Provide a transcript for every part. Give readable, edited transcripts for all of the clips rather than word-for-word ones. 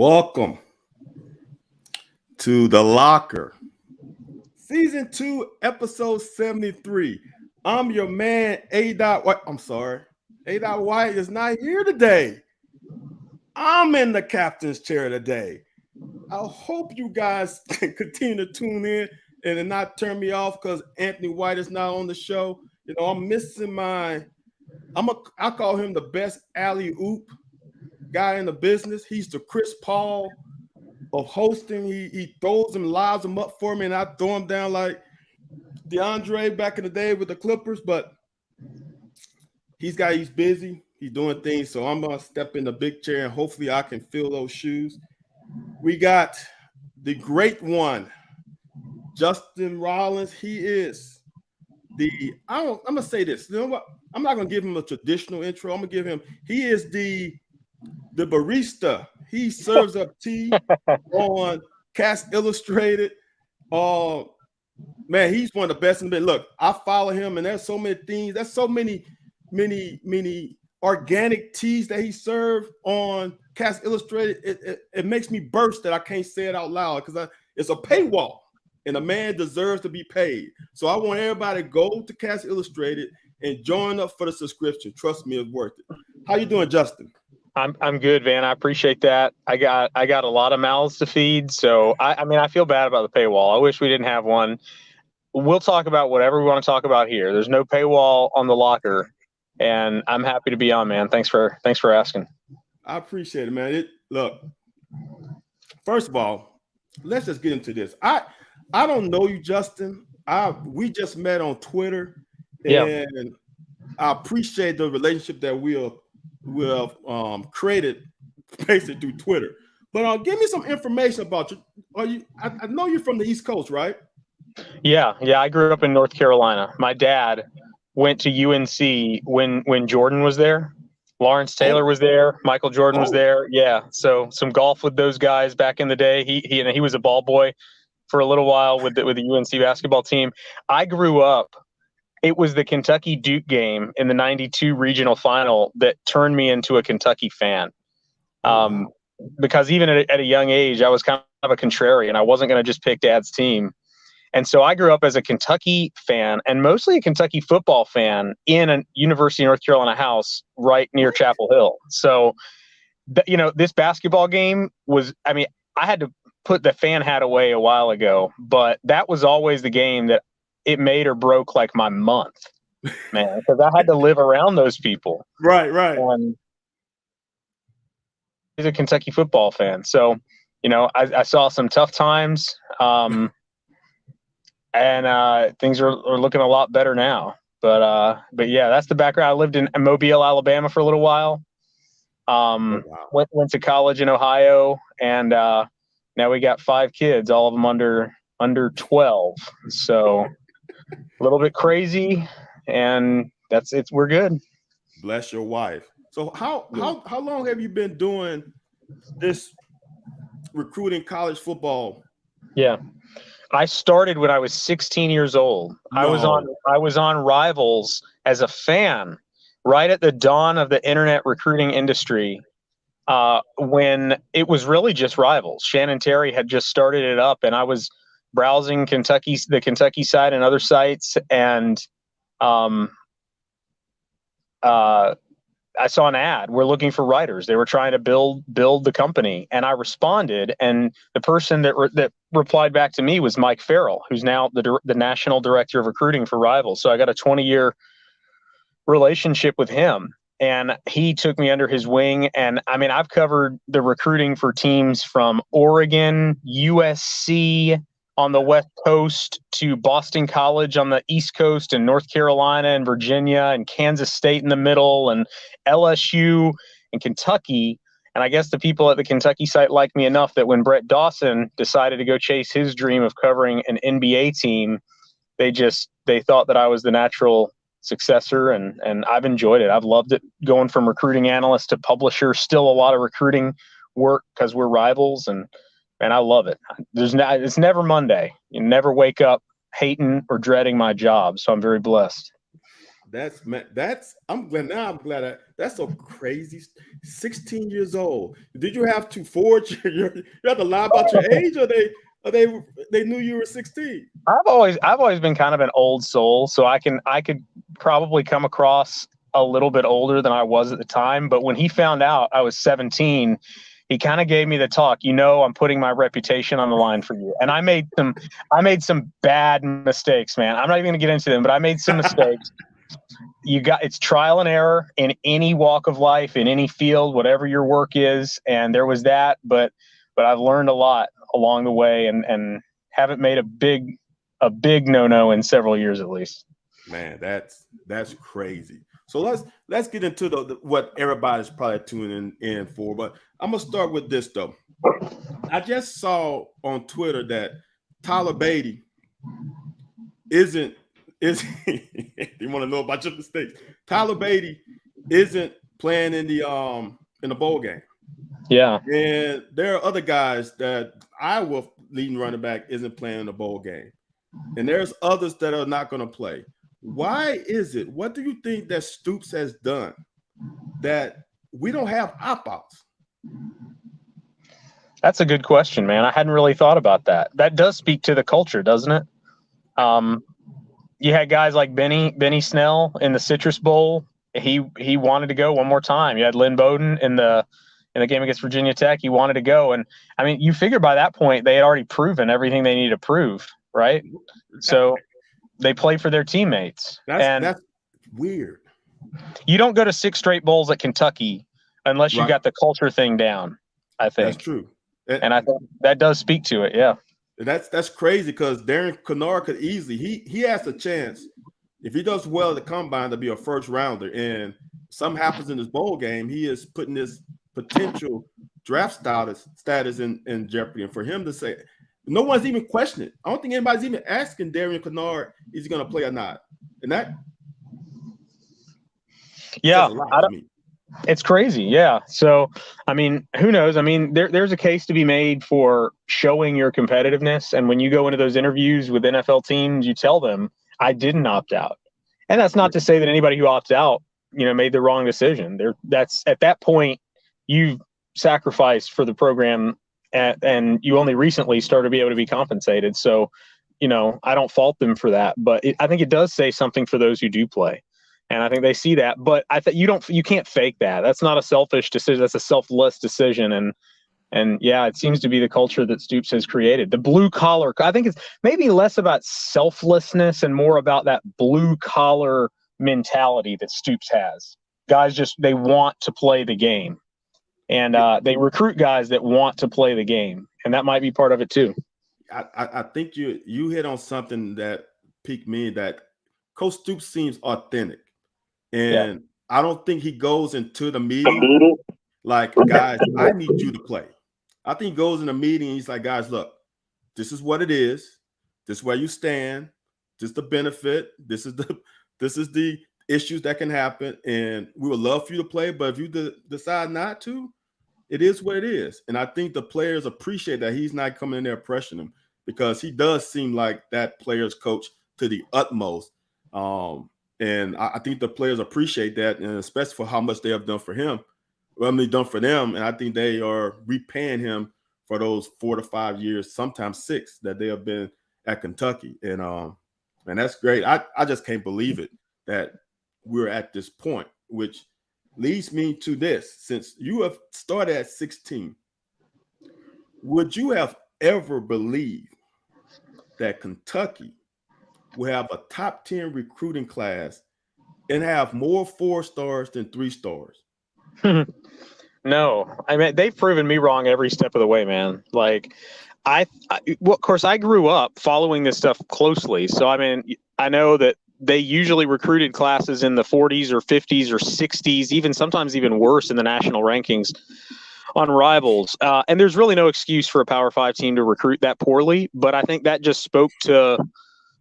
Welcome to The Locker, Season 2, Episode 73. I'm your man, A. White. I'm sorry. A. White is not here today. I'm in the captain's chair today. I hope you guys can continue to tune in and not turn me off because Anthony White is not on the show. You know, I'm missing I call him the best alley-oop guy in the business. He's the Chris Paul of hosting. He throws them, lobs them up for me, and I throw him down like DeAndre back in the day with the Clippers. But he's busy. He's doing things. So I'm going to step in the big chair, and hopefully I can fill those shoes. We got the great one, Justin Rowland. He is I'm going to say this. You know what? I'm not going to give him a traditional intro. I'm going to give him, he is the barista. He serves up tea on Cast Illustrated. Man, he's one of the best in the business. Look, I follow him, and there's so many things. There's so many organic teas that he served on Cast Illustrated. It makes me burst that I can't say it out loud because it's a paywall, and a man deserves to be paid. So I want everybody to go to Cast Illustrated and join up for the subscription. Trust me, it's worth it. How you doing, Justin? I'm good, Van. I appreciate that. I got a lot of mouths to feed, so I feel bad about the paywall. I wish we didn't have one. We'll talk about whatever we want to talk about here. There's no paywall on The Locker, and I'm happy to be on, man. Thanks for asking. I appreciate it, man. Look, first of all, let's just get into this. I don't know you, Justin. We just met on Twitter, and I appreciate the relationship that we have created basically through Twitter. But give me some information about you. I know you're from the East Coast, right? Yeah. I grew up in North Carolina. My dad went to UNC when Jordan was there. Lawrence Taylor was there. Michael Jordan was there. Yeah. So some golf with those guys back in the day. He was a ball boy for a little while with the UNC basketball team. I grew up. It was the Kentucky Duke game in the 92 regional final that turned me into a Kentucky fan. Because even at a young age, I was kind of a contrarian. I wasn't going to just pick Dad's team. And so I grew up as a Kentucky fan and mostly a Kentucky football fan in a University of North Carolina house right near Chapel Hill. So, this basketball game was, I had to put the fan hat away a while ago, but that was always the game that it made or broke like my month, man, because I had to live around those people. Right. He's a Kentucky football fan. So, I saw some tough times, and things are looking a lot better now. But yeah, that's the background. I lived in Mobile, Alabama for a little while. Went to college in Ohio, and now we got 5 kids, all of them under 12. So a little bit crazy, and that's it. We're good. Bless your wife. So how long have you been doing this recruiting college football? Yeah, I started when I was 16 years old. No. I was on Rivals as a fan right at the dawn of the internet recruiting industry, when it was really just Rivals. Shannon Terry had just started it up, and I was browsing the Kentucky site and other sites, and I saw an ad. We're looking for writers. They were trying to build the company, and I responded. And the person that replied back to me was Mike Farrell, who's now the national director of recruiting for Rivals. So I got a 20-year relationship with him, and he took me under his wing. And I've covered the recruiting for teams from Oregon, USC on the West Coast to Boston College on the East Coast, and North Carolina and Virginia and Kansas State in the middle, and LSU and Kentucky. And I guess the people at the Kentucky site liked me enough that when Brett Dawson decided to go chase his dream of covering an NBA team, they thought that I was the natural successor, and I've enjoyed it. I've loved it, going from recruiting analyst to publisher. Still a lot of recruiting work because we're Rivals, and I love it. It's never Monday. You never wake up hating or dreading my job. So I'm very blessed. I'm glad. That's That's so crazy. 16 years old. Did you have to forge you have to lie about your age, or they knew you were 16? I've always been kind of an old soul, so I could probably come across a little bit older than I was at the time. But when he found out I was 17, he kind of gave me the talk. I'm putting my reputation on the line for you. And I made some bad mistakes, man. I'm not even going to get into them, but I made some mistakes. It's trial and error in any walk of life, in any field, whatever your work is. And there was that, but I've learned a lot along the way, and haven't made a big no in several years at least. Man, that's crazy. So let's get into what everybody's probably tuning in for. But I'm gonna start with this though. I just saw on Twitter that Tyler Beatty isn't you want to know about your mistakes? Tyler Beatty isn't playing in the bowl game. Yeah. And there are other guys that Iowa leading running back isn't playing in the bowl game. And there's others that are not going to play. Why is it? What do you think that Stoops has done that we don't have opt-outs? That's a good question, man. I hadn't really thought about that. That does speak to the culture, doesn't it? You had guys like Benny Snell in the Citrus Bowl. He wanted to go one more time. You had Lynn Bowden in the game against Virginia Tech. He wanted to go. And I mean, you figure by that point they had already proven everything they needed to prove, right? So they play for their teammates. That's weird. You don't go to 6 straight bowls at Kentucky unless you got the culture thing down, I think. That's true. And I think that does speak to it, yeah. That's crazy because Darren Kennard could easily he has a chance if he does well at the combine to be a first rounder, and something happens in this bowl game, he is putting this potential draft status in jeopardy. And for him to say, no one's even questioning it. I don't think anybody's even asking Darren Kennard is he going to play or not, and that it's crazy. Yeah. So, I mean, who knows? I mean, there's a case to be made for showing your competitiveness. And when you go into those interviews with NFL teams, you tell them, I didn't opt out. And that's not to say that anybody who opts out, made the wrong decision. That's at that point, you've sacrificed for the program and you only recently started to be able to be compensated. So, I don't fault them for that. But I think it does say something for those who do play. And I think they see that, but I think you can't fake that. That's not a selfish decision. That's a selfless decision. And yeah, it seems to be the culture that Stoops has created. The blue collar, I think it's maybe less about selflessness and more about that blue collar mentality that Stoops has. Guys they want to play the game, and they recruit guys that want to play the game. And that might be part of it too. I think you hit on something that piqued me, that Coach Stoops seems authentic. And I don't think he goes into the meeting like, guys, I need you to play. I think he goes in a meeting and he's like, guys, look, this is what it is. This is where you stand. This is the benefit. This is the issues that can happen. And we would love for you to play, but if you decide not to, it is what it is. And I think the players appreciate that he's not coming in there pressuring them, because he does seem like that player's coach to the utmost. And I think the players appreciate that, and especially for how much they have done for him. Done for them, and I think they are repaying him for those 4 to 5 years, sometimes 6, that they have been at Kentucky. And that's great. I just can't believe it that we're at this point, which leads me to this. Since you have started at 16, would you have ever believed that Kentucky will have a top 10 recruiting class and have more 4-stars than 3-stars? No, I mean, they've proven me wrong every step of the way, man. Like, of course, I grew up following this stuff closely. So, I mean, I know that they usually recruited classes in the 40s or 50s or 60s, sometimes even worse in the national rankings on Rivals. And there's really no excuse for a Power 5 team to recruit that poorly. But I think that just spoke to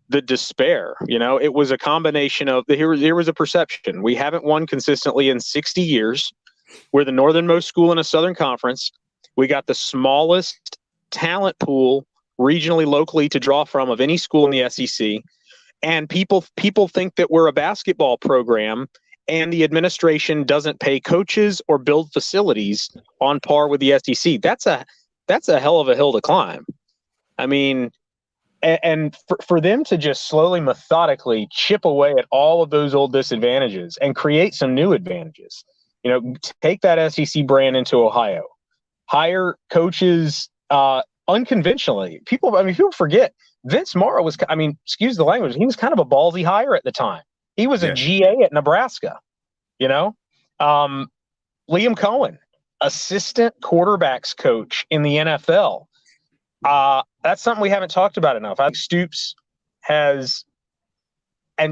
the despair. It was a combination of here was a perception. We haven't won consistently in 60 years. We're the northernmost school in a Southern Conference. We got the smallest talent pool regionally, locally to draw from of any school in the SEC. And people think that we're a basketball program and the administration doesn't pay coaches or build facilities on par with the SEC. That's a hell of a hill to climb. I mean, and for them to just slowly, methodically chip away at all of those old disadvantages and create some new advantages. Take that SEC brand into Ohio, hire coaches unconventionally. People forget Vince Morrow was, excuse the language, he was kind of a ballsy hire at the time. He was a GA at Nebraska, Liam Cohen, assistant quarterbacks coach in the NFL. That's something we haven't talked about enough. I think Stoops and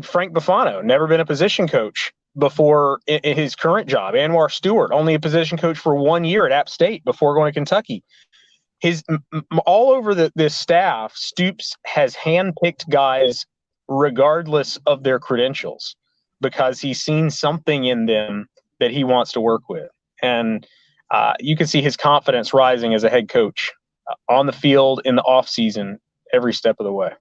Frank Buffano, never been a position coach before in his current job. Anwar Stewart, only a position coach for 1 year at App State before going to Kentucky. All over this staff, Stoops has handpicked guys regardless of their credentials because he's seen something in them that he wants to work with. And you can see his confidence rising as a head coach on the field, in the off season, every step of the way.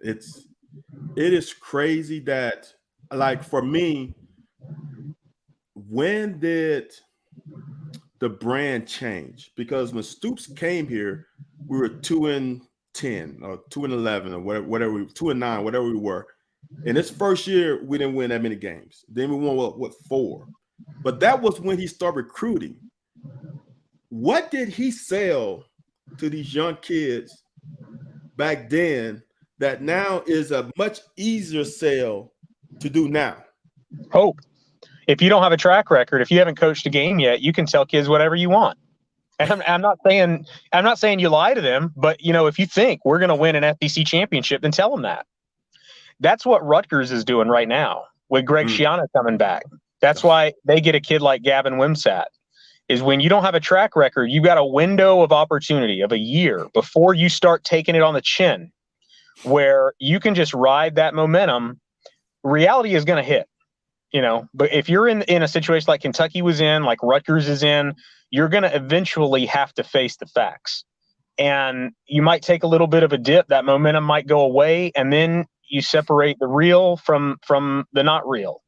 It is crazy that, like, for me, when did the brand change? Because when Stoops came here, we were 2-10 or 2-11 or whatever 2-9, whatever we were. In his first year, we didn't win that many games. Then we won 4. But that was when he started recruiting. What did he sell to these young kids back then that now is a much easier sell to do now? Hope. If you don't have a track record, if you haven't coached a game yet, you can tell kids whatever you want. And I'm not saying you lie to them, but if you think we're going to win an SEC championship, then tell them that. That's what Rutgers is doing right now with Greg Schiano coming back. That's why they get a kid like Gavin Wimsatt. Is when you don't have a track record, you got a window of opportunity of a year before you start taking it on the chin, where you can just ride that momentum. Reality is going to hit, but if you're in a situation like Kentucky was in, like Rutgers is in, you're going to eventually have to face the facts. And you might take a little bit of a dip. That momentum might go away, and then you separate the real from the not real.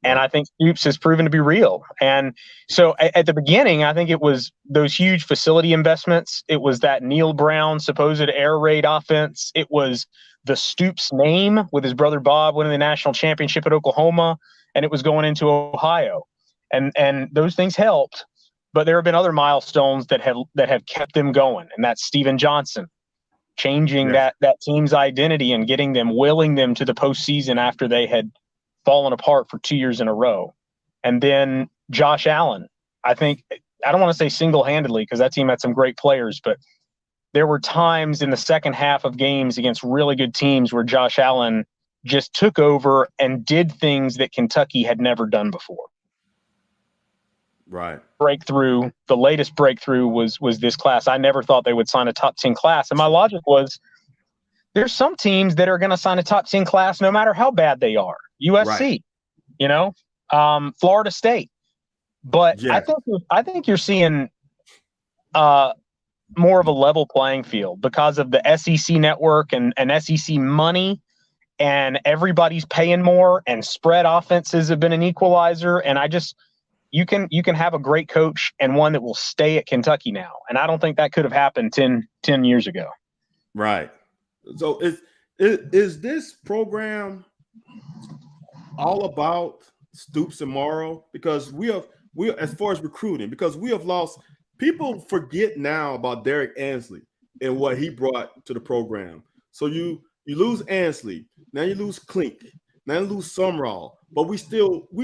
And I think Stoops has proven to be real. And so at the beginning, I think it was those huge facility investments. It was that Neil Brown supposed air raid offense. It was the Stoops name with his brother Bob winning the national championship at Oklahoma, and it was going into Ohio. And those things helped. But there have been other milestones that have kept them going. And that's Steven Johnson changing that team's identity and willing them to the postseason after they had fallen apart for 2 years in a row. And then Josh Allen, I don't want to say single-handedly because that team had some great players, but there were times in the second half of games against really good teams where Josh Allen just took over and did things that Kentucky had never done before. Right. Breakthrough. The latest breakthrough was this class. I never thought they would sign a top 10 class. And my logic was, there's some teams that are going to sign a top 10 class no matter how bad they are. USC, Florida State. But I think you're seeing more of a level playing field because of the SEC network and SEC money, and everybody's paying more, and spread offenses have been an equalizer. And you can have a great coach and one that will stay at Kentucky now. And I don't think that could have happened 10 years ago. Right. So is this program all about Stoops and Morrow? Because we as far as recruiting, because we have lost. People forget now about Derek Ansley and what he brought to the program. So you lose Ansley, now you lose Klink, now you lose Sumrall, but we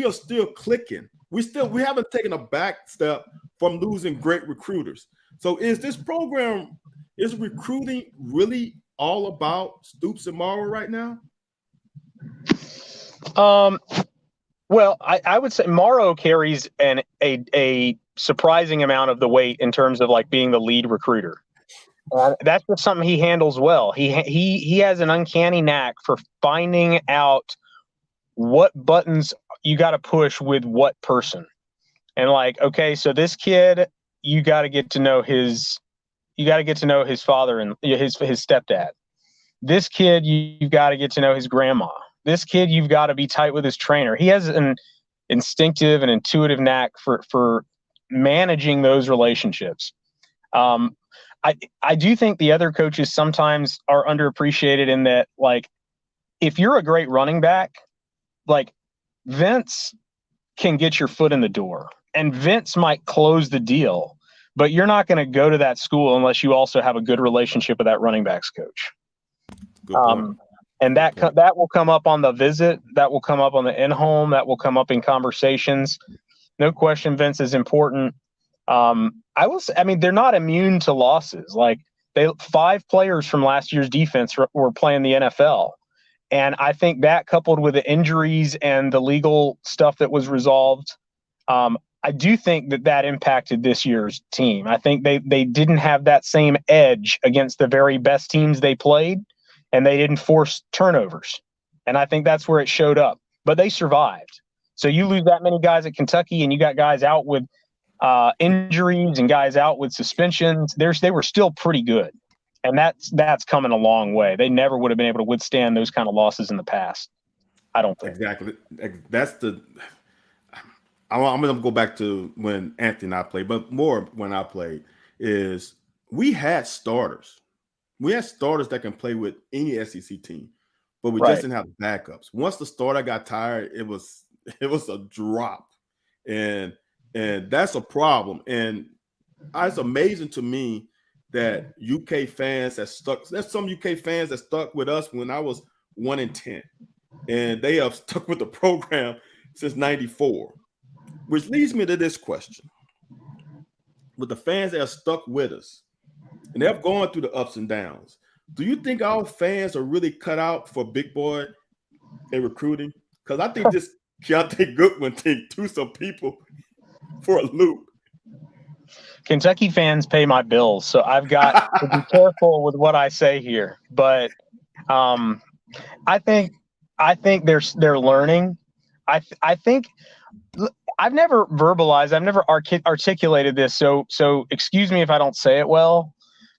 are still clicking. We haven't taken a back step from losing great recruiters. So is recruiting really all about Stoops and Morrow right now? Well, I would say Morrow carries a surprising amount of the weight in terms of like being the lead recruiter. That's just something he handles well. He has an uncanny knack for finding out what buttons you got to push with what person. And like, okay, so this kid, you got to get to know his father and his stepdad. This kid, you've got to get to know his grandma. This kid, you've got to be tight with his trainer. He has an instinctive and intuitive knack for managing those relationships. I do think the other coaches sometimes are underappreciated in that, like, if you're a great running back, like, Vince can get your foot in the door, and Vince might close the deal, but you're not going to go to that school unless you also have a good relationship with that running backs coach. Good point. And that will come up on the visit. That will come up on the in-home. That will come up in conversations. No question, Vince is important. They're not immune to losses. Like, 5 players from last year's defense were playing the NFL. And I think that, coupled with the injuries and the legal stuff that was resolved, I do think that impacted this year's team. I think they didn't have that same edge against the very best teams they played, and they didn't force turnovers. And I think that's where it showed up. But they survived. So you lose that many guys at Kentucky, and you got guys out with injuries and guys out with suspensions. They were still pretty good. And that's coming a long way. They never would have been able to withstand those kind of losses in the past, I don't think. Exactly. I'm going to go back to when Anthony and I played, but more when I played, is we had starters. We had starters that can play with any SEC team, but we just didn't have backups. Once the starter got tired, it was a drop, and that's a problem. And it's amazing to me that UK fans that stuck. There's some UK fans that stuck with us when I was 1-10, and they have stuck with the program since '94. Which leads me to this question: with the fans that are stuck with us, and they're going through the ups and downs, do you think our fans are really cut out for big boy in recruiting? Because I think this Keontae Goodwin thing threw some people for a loop. Kentucky fans pay my bills, so I've got to be careful with what I say here. But I think they're learning. I think I've never verbalized, I've never articulated this, so excuse me if I don't say it well,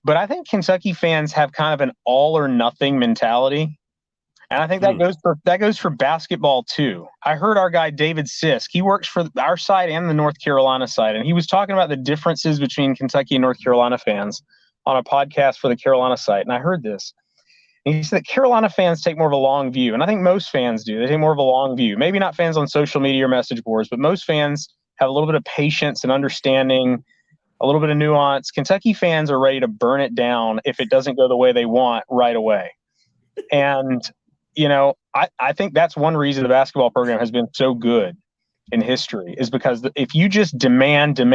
but I think Kentucky fans have kind of an all or nothing mentality. And I think that goes for basketball too. I heard our guy David Sisk, he works for our side and the North Carolina side, and he was talking about the differences between Kentucky and North Carolina fans on a podcast for the Carolina site. And I heard this. And he said that Carolina fans take more of a long view. And I think most fans do. They take more of a long view. Maybe not fans on social media or message boards, but most fans have a little bit of patience and understanding, a little bit of nuance. Kentucky fans are ready to burn it down if it doesn't go the way they want right away. And I think that's one reason the basketball program has been so good in history, is because if you just demand, and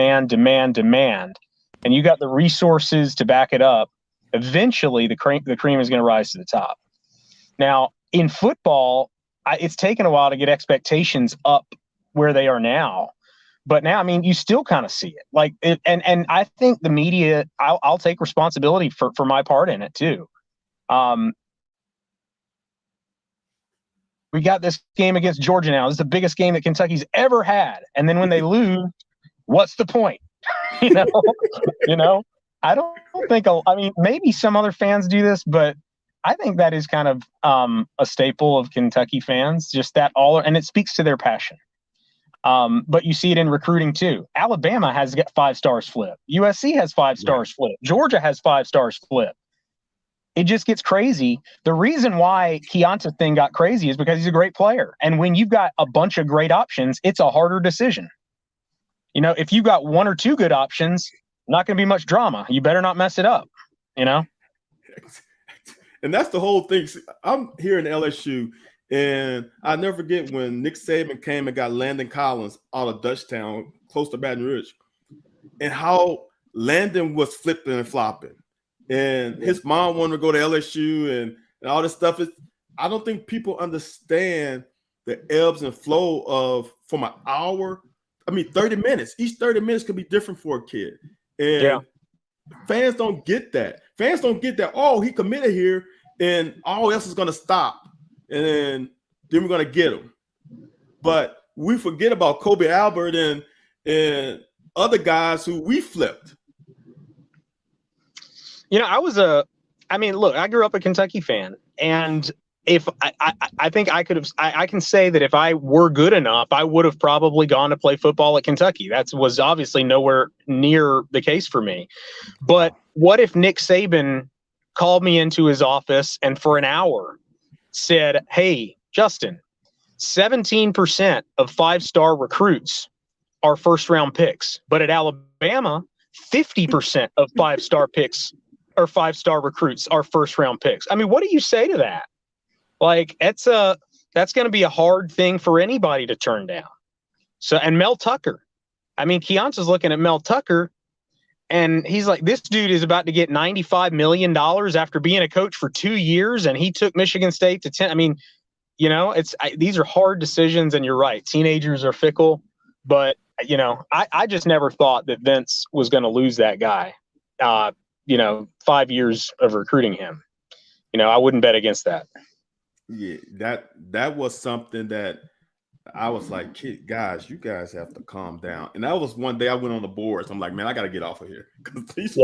you got the resources to back it up, eventually the cream is going to rise to the top. Now, in football, it's taken a while to get expectations up where they are now. But now, I mean, you still kind of see it. And I think the media, I'll take responsibility for my part in it too. We got this game against Georgia now. This is the biggest game that Kentucky's ever had. And then when they lose, what's the point? I don't think, maybe some other fans do this, but I think that is kind of a staple of Kentucky fans, just that and it speaks to their passion. But you see it in recruiting too. Alabama has got 5 stars flip. USC has 5 stars flip. Georgia has 5 stars flip. It just gets crazy. The reason why Keontae thing got crazy is because he's a great player. And when you've got a bunch of great options, it's a harder decision. If you've got 1 or 2 good options, not going to be much drama. You better not mess it up, And that's the whole thing. I'm here in LSU, and I'll never forget when Nick Saban came and got Landon Collins out of Dutchtown, close to Baton Rouge, and how Landon was flipping and flopping. And his mom wanted to go to LSU and all this stuff. I don't think people understand the ebbs and flow of from an hour. 30 minutes. Each 30 minutes could be different for a kid. And fans don't get that. Fans don't get that. Oh, he committed here, and all else is going to stop. And then we're going to get him. But we forget about Kobe Albert and other guys who we flipped. I grew up a Kentucky fan, and I think I could have, I can say that if I were good enough, I would have probably gone to play football at Kentucky. That was obviously nowhere near the case for me. But what if Nick Saban called me into his office and for an hour said, "Hey, Justin, 17% of 5-star recruits are first-round picks, but at Alabama, 50% of 5-star picks or 5-star recruits are first-round picks." I mean, what do you say to that? Like, that's going to be a hard thing for anybody to turn down. So, and Mel Tucker, I mean, Keonta's looking at Mel Tucker, and he's like, this dude is about to get $95 million after being a coach for 2 years, and he took Michigan State to 10. I mean, you know, these are hard decisions, and you're right. Teenagers are fickle, but, you know, I just never thought that Vince was going to lose that guy, 5 years of recruiting him. You know, I wouldn't bet against that. Yeah, that was something that I was like, guys, you guys have to calm down. And that was one day I went on the boards. I'm like, man, I got to get off of here because these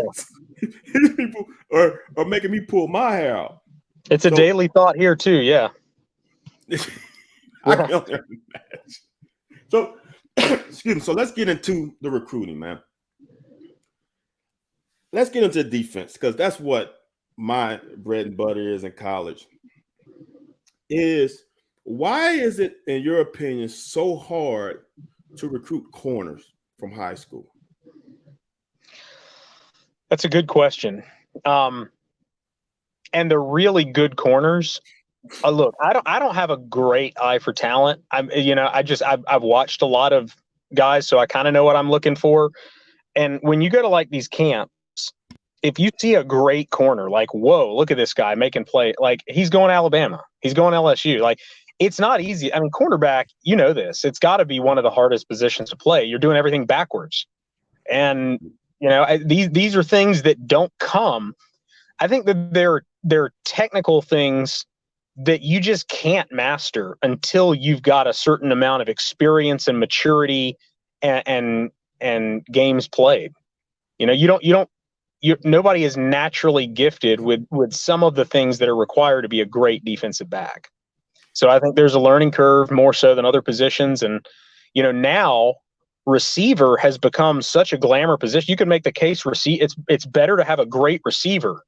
people are making me pull my hair out. It's a daily thought here too. Yeah. I can't imagine. So, excuse me. So let's get into the recruiting, man. Let's get into defense because that's what my bread and butter is in college. Why is it, in your opinion, so hard to recruit corners from high school? That's a good question. And the really good corners. Look, I don't have a great eye for talent. I've watched a lot of guys, so I kind of know what I'm looking for. And when you go to like these camps, if you see a great corner, like, whoa, look at this guy making play, like he's going to Alabama, he's going to LSU. Like, it's not easy. I mean, cornerback, you know this. It's got to be one of the hardest positions to play. You're doing everything backwards. And, you know, these are things that don't come. I think that there are technical things that you just can't master until you've got a certain amount of experience and maturity and games played. You know, nobody is naturally gifted with some of the things that are required to be a great defensive back. So I think there's a learning curve more so than other positions. And, you know, now receiver has become such a glamour position. You can make the case it's better to have a great receiver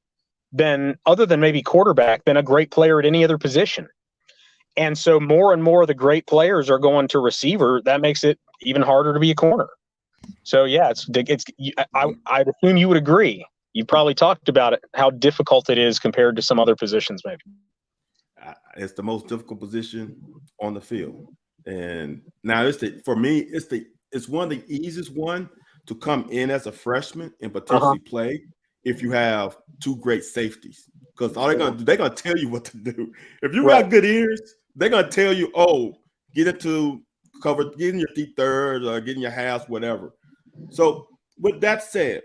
other than maybe quarterback than a great player at any other position. And so more and more of the great players are going to receiver. That makes it even harder to be a corner. So yeah, I'd assume you would agree. You probably talked about it, how difficult it is compared to some other positions, maybe. It's the most difficult position on the field, and now for me, it's one of the easiest one to come in as a freshman and potentially play if you have two great safeties, because all they're gonna tell you what to do. If you got good ears, they're gonna tell you, oh, get into cover, get in your deep third or get in your halves, whatever. So with that said,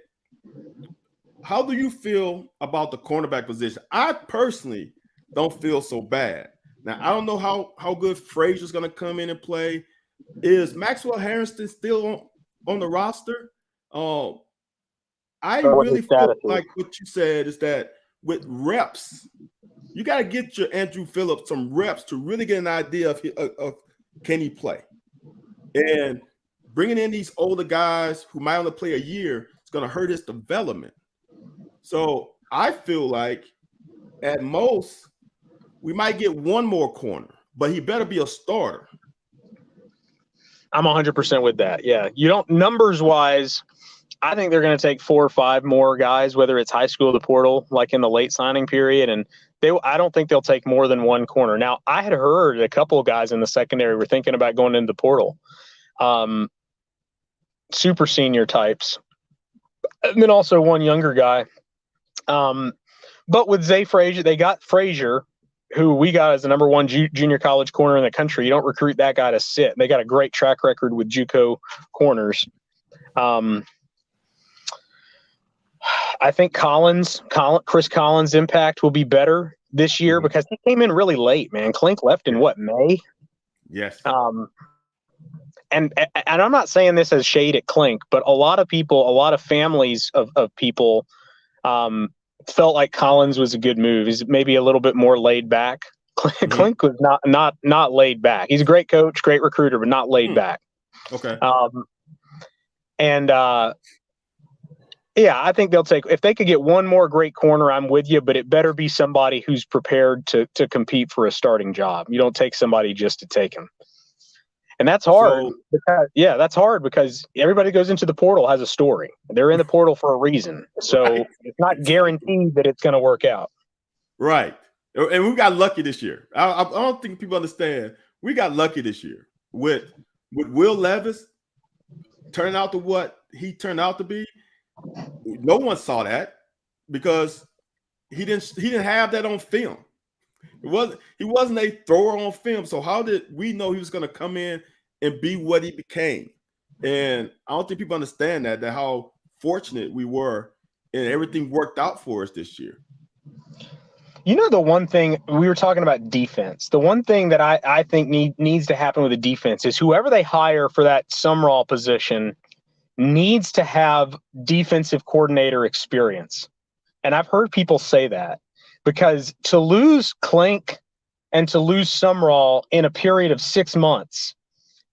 how do you feel about the cornerback position? I personally don't feel so bad. Now, I don't know how good Frazier's going to come in and play. Is Maxwell Harrison still on the roster? I really feel like what you said is that with reps, you got to get your Andrew Phillips some reps to really get an idea of can he play. And bringing in these older guys who might only play a year is going to hurt his development. So I feel like at most we might get one more corner, but he better be a starter. I'm 100% with that. Yeah. You don't, numbers wise, I think they're going to take 4 or 5 more guys, whether it's high school, the portal, like in the late signing period. And I don't think they'll take more than one corner. Now, I had heard a couple of guys in the secondary were thinking about going into the portal. Super senior types. And then also one younger guy. But with Zay Frazier, they got Frazier, who we got as the number 1 junior college corner in the country. You don't recruit that guy to sit. They got a great track record with JUCO corners. I think Chris Collins' impact will be better this year because he came in really late, man. Klink left in May? Yes. And I'm not saying this as shade at Klink, but a lot of families of people felt like Collins was a good move. He's maybe a little bit more laid back Klink was not laid back. He's a great coach, great recruiter, but not laid back. Okay. Yeah, I think they'll take, if they could get one more great corner, I'm with you, but it better be somebody who's prepared to compete for a starting job. You don't take somebody just to take him. And that's hard. That's hard because everybody goes into the portal has a story. They're in the portal for a reason. So It's not guaranteed that it's going to work out. Right. And we got lucky this year. I don't think people understand. We got lucky this year with Will Levis turning out to what he turned out to be. No one saw that because he didn't have that on film. He wasn't a thrower on film. So how did we know he was going to come in and be what he became? And I don't think people understand that how fortunate we were and everything worked out for us this year. You know, the one thing we were talking about defense, the one thing that I think needs to happen with the defense is whoever they hire for that Sumrall position needs to have defensive coordinator experience. And I've heard people say that because to lose Klink and to lose Sumrall in a period of 6 months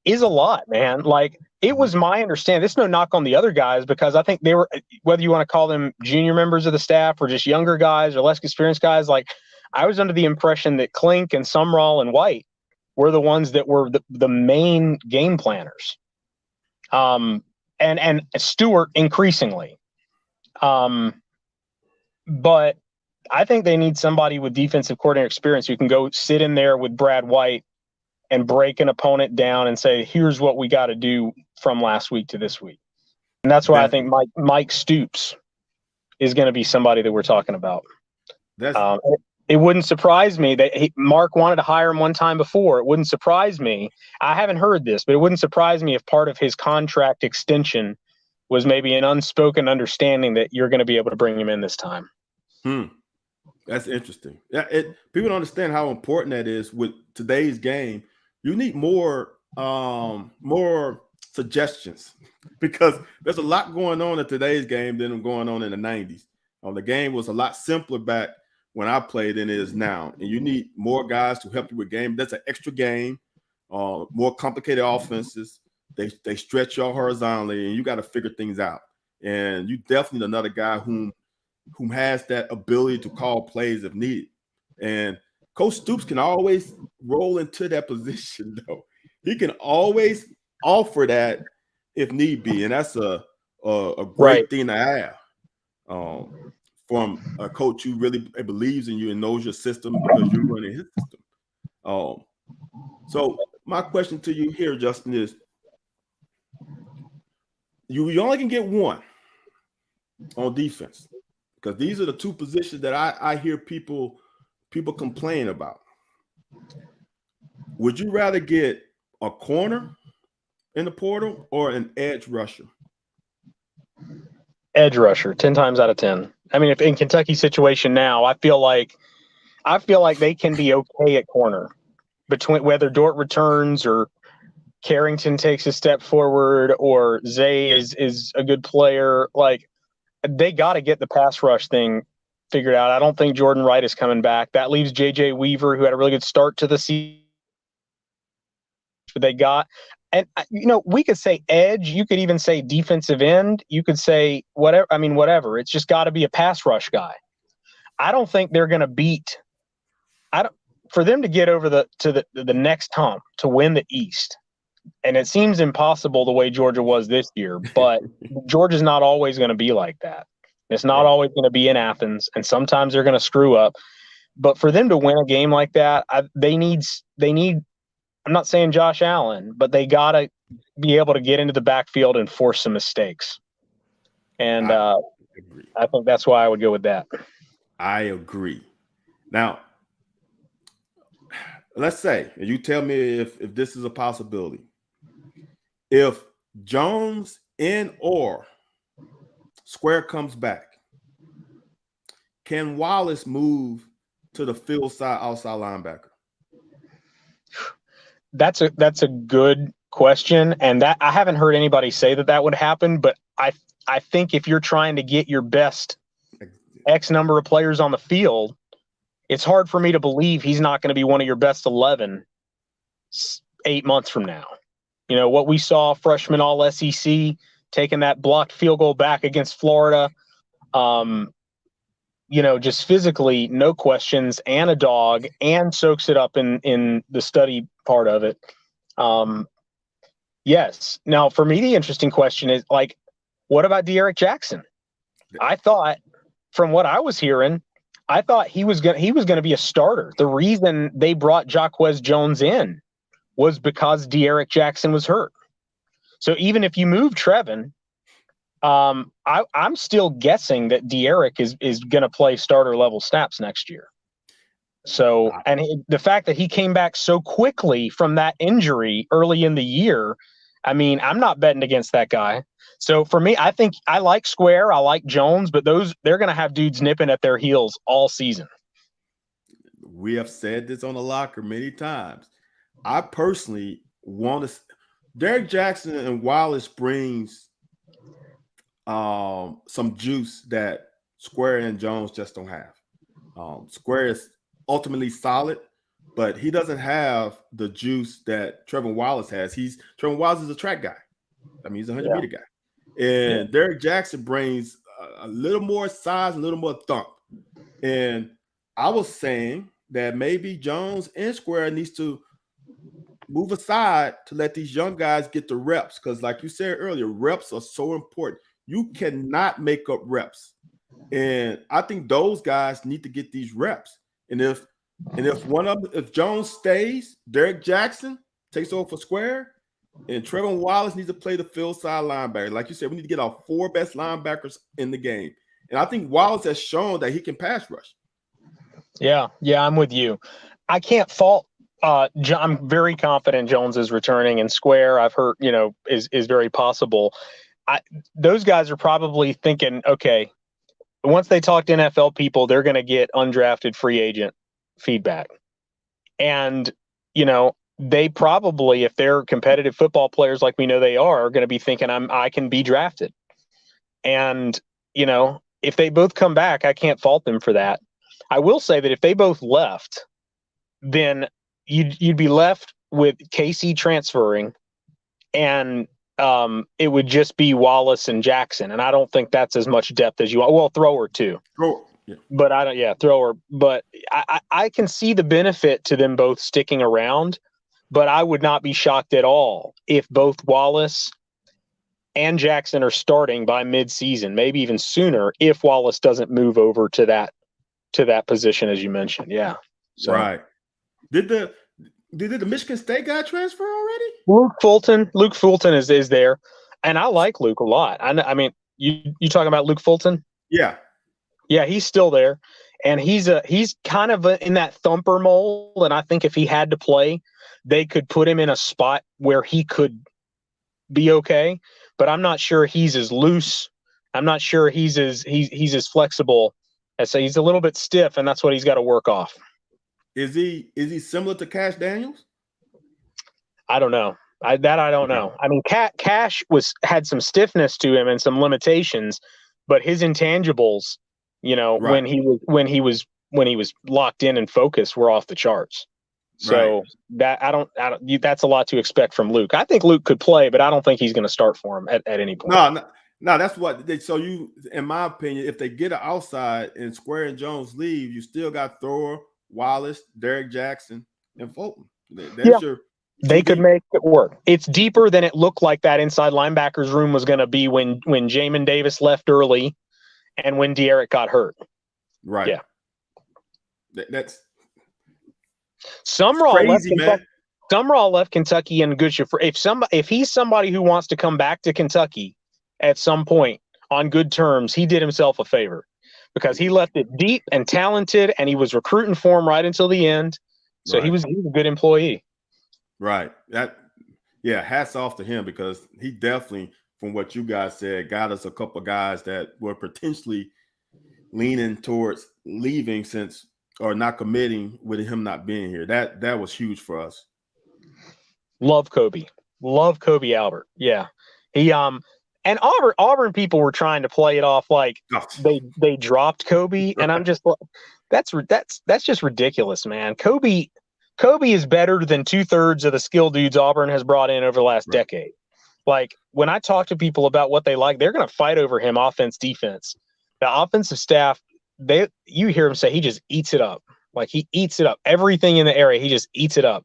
is a lot, man. Like, it was my understanding. This is no knock on the other guys because I think they were, whether you want to call them junior members of the staff or just younger guys or less experienced guys, like I was under the impression that Klink and Sumrall and White were the ones that were the main game planners. And Stewart increasingly. But I think they need somebody with defensive coordinator experience who can go sit in there with Brad White and break an opponent down and say, here's what we got to do from last week to this week. And that's why I think Mike Stoops is going to be somebody that we're talking about. It wouldn't surprise me that Mark wanted to hire him one time before. It wouldn't surprise me. I haven't heard this, but it wouldn't surprise me if part of his contract extension was maybe an unspoken understanding that you're going to be able to bring him in this time. That's interesting. Yeah, people don't understand how important that is with today's game. You need more suggestions because there's a lot going on in today's game than going on in the 90s. The game was a lot simpler back when I played than it is now. And you need more guys to help you with game. That's an extra game, more complicated offenses. They stretch you horizontally, and you got to figure things out. And you definitely need another guy whom has that ability to call plays if needed. And Coach Stoops can always roll into that position, though. He can always offer that if need be, and that's a great thing to have from a coach who really believes in you and knows your system because you're running his system. So my question to you here, Justin, is you only can get one on defense because these are the two positions that I hear people complain about. Would you rather get a corner in the portal or an edge rusher? Edge rusher, 10 times out of 10. I mean, if in Kentucky's situation now, I feel like they can be okay at corner between whether Dort returns or Carrington takes a step forward or Zay is a good player. Like, they got to get the pass rush thing figured out. I don't think Jordan Wright is coming back. That leaves J.J. Weaver, who had a really good start to the season. They got, and we could say edge. You could even say defensive end. You could say whatever. I mean, whatever. It's just got to be a pass rush guy. I don't think they're going to beat. For them to get over the next hump to win the East. And it seems impossible the way Georgia was this year, but Georgia's not always going to be like that. It's not always going to be in Athens, and sometimes they're going to screw up. But for them to win a game like that, they need. I'm not saying Josh Allen, but they got to be able to get into the backfield and force some mistakes. And I think that's why I would go with that. I agree. Now, let's say, and you tell me if this is a possibility. If Jones or Square comes back, can Wallace move to the field side outside linebacker? That's a good question, and that I haven't heard anybody say that would happen. But I think if you're trying to get your best X number of players on the field, it's hard for me to believe he's not going to be one of your best 11 8 months from now. You know, what we saw, freshman all SEC, taking that blocked field goal back against Florida, you know, just physically, no questions, and a dog, and soaks it up in the study part of it. Yes. Now, for me, the interesting question is, like, what about De'Aaron Jackson? I thought, from what I was hearing, I thought he was gonna be a starter. The reason they brought Jaquez Jones in was because De'Aaron Jackson was hurt. So even if you move Trevin, I'm still guessing that De'Aaron is going to play starter level snaps next year. So, and the fact that he came back so quickly from that injury early in the year, I mean, I'm not betting against that guy. So for me, I think I like Square, I like Jones, but they're going to have dudes nipping at their heels all season. We have said this on the locker many times. I personally want to. Derek Jackson and Wallace brings some juice that Square and Jones just don't have. Square is ultimately solid, but he doesn't have the juice that Trevor Wallace has. Trevor Wallace is a track guy. I mean, he's a 100-meter guy. And Derek Jackson brings a little more size, a little more thump. And I was saying that maybe Jones and Square needs to move aside to let these young guys get the reps, because like you said earlier, reps are so important. You cannot make up reps, and I think those guys need to get these reps. And if if Jones stays, Derek Jackson takes over for Square, and Trevor Wallace needs to play the field side linebacker. Like you said, we need to get our 4 best linebackers in the game, and I think Wallace has shown that he can pass rush. Yeah, I'm with you. I can't fault. I'm very confident Jones is returning, and Square, I've heard, you know, is very possible. Those guys are probably thinking, okay, once they talk to NFL people, they're going to get undrafted free agent feedback. And, you know, they probably, if they're competitive football players like we know they are going to be thinking, I can be drafted. And, you know, if they both come back, I can't fault them for that. I will say that if they both left, then you'd be left with Casey transferring, and it would just be Wallace and Jackson, and I don't think that's as much depth as you want. Well, Thrower too, but I don't. Yeah, Thrower. But I can see the benefit to them both sticking around, but I would not be shocked at all if both Wallace and Jackson are starting by mid-season, maybe even sooner, if Wallace doesn't move over to that position as you mentioned. Yeah. So. Right. Did the Michigan State guy transfer already? Luke Fulton is there, and I like Luke a lot. I mean, you talking about Luke Fulton? Yeah, he's still there, and he's kind of in that thumper mold. And I think if he had to play, they could put him in a spot where he could be okay. But I'm not sure he's as loose. I'm not sure he's as flexible. So he's a little bit stiff, and that's what he's got to work off. Is he similar to Cash Daniels? I don't know. I don't know. I mean, Cash had some stiffness to him and some limitations, but his intangibles, you know, right, when he was locked in and focused, were off the charts. So that I don't. That's a lot to expect from Luke. I think Luke could play, but I don't think he's going to start for him at any point. No, that's what they. So in my opinion, if they get it outside and Square and Jones leave, you still got Thor, Wallace, Derek Jackson, and Fulton. They could make it work. It's deeper than it looked like that inside linebackers room was going to be when Jamin Davis left early and when De'Aaron got hurt. Right. Yeah. That's Sumrall crazy, left man. Sumrall left Kentucky in good shape. If he's somebody who wants to come back to Kentucky at some point on good terms, he did himself a favor, because he left it deep and talented, and he was recruiting for him right until the end. So he was a good employee. Right. Hats off to him, because he definitely, from what you guys said, got us a couple of guys that were potentially leaning towards leaving or not committing with him not being here. That was huge for us. Love Kobe Albert. Yeah. He and Auburn people were trying to play it off like they dropped Kobe, and I'm just That's just ridiculous, man. Kobe is better than 2/3 of the skill dudes Auburn has brought in over the last decade. Like, when I talk to people about what they like, they're going to fight over him offense, defense. The offensive staff, you hear him say he just eats it up. Like, he eats it up. Everything in the area, he just eats it up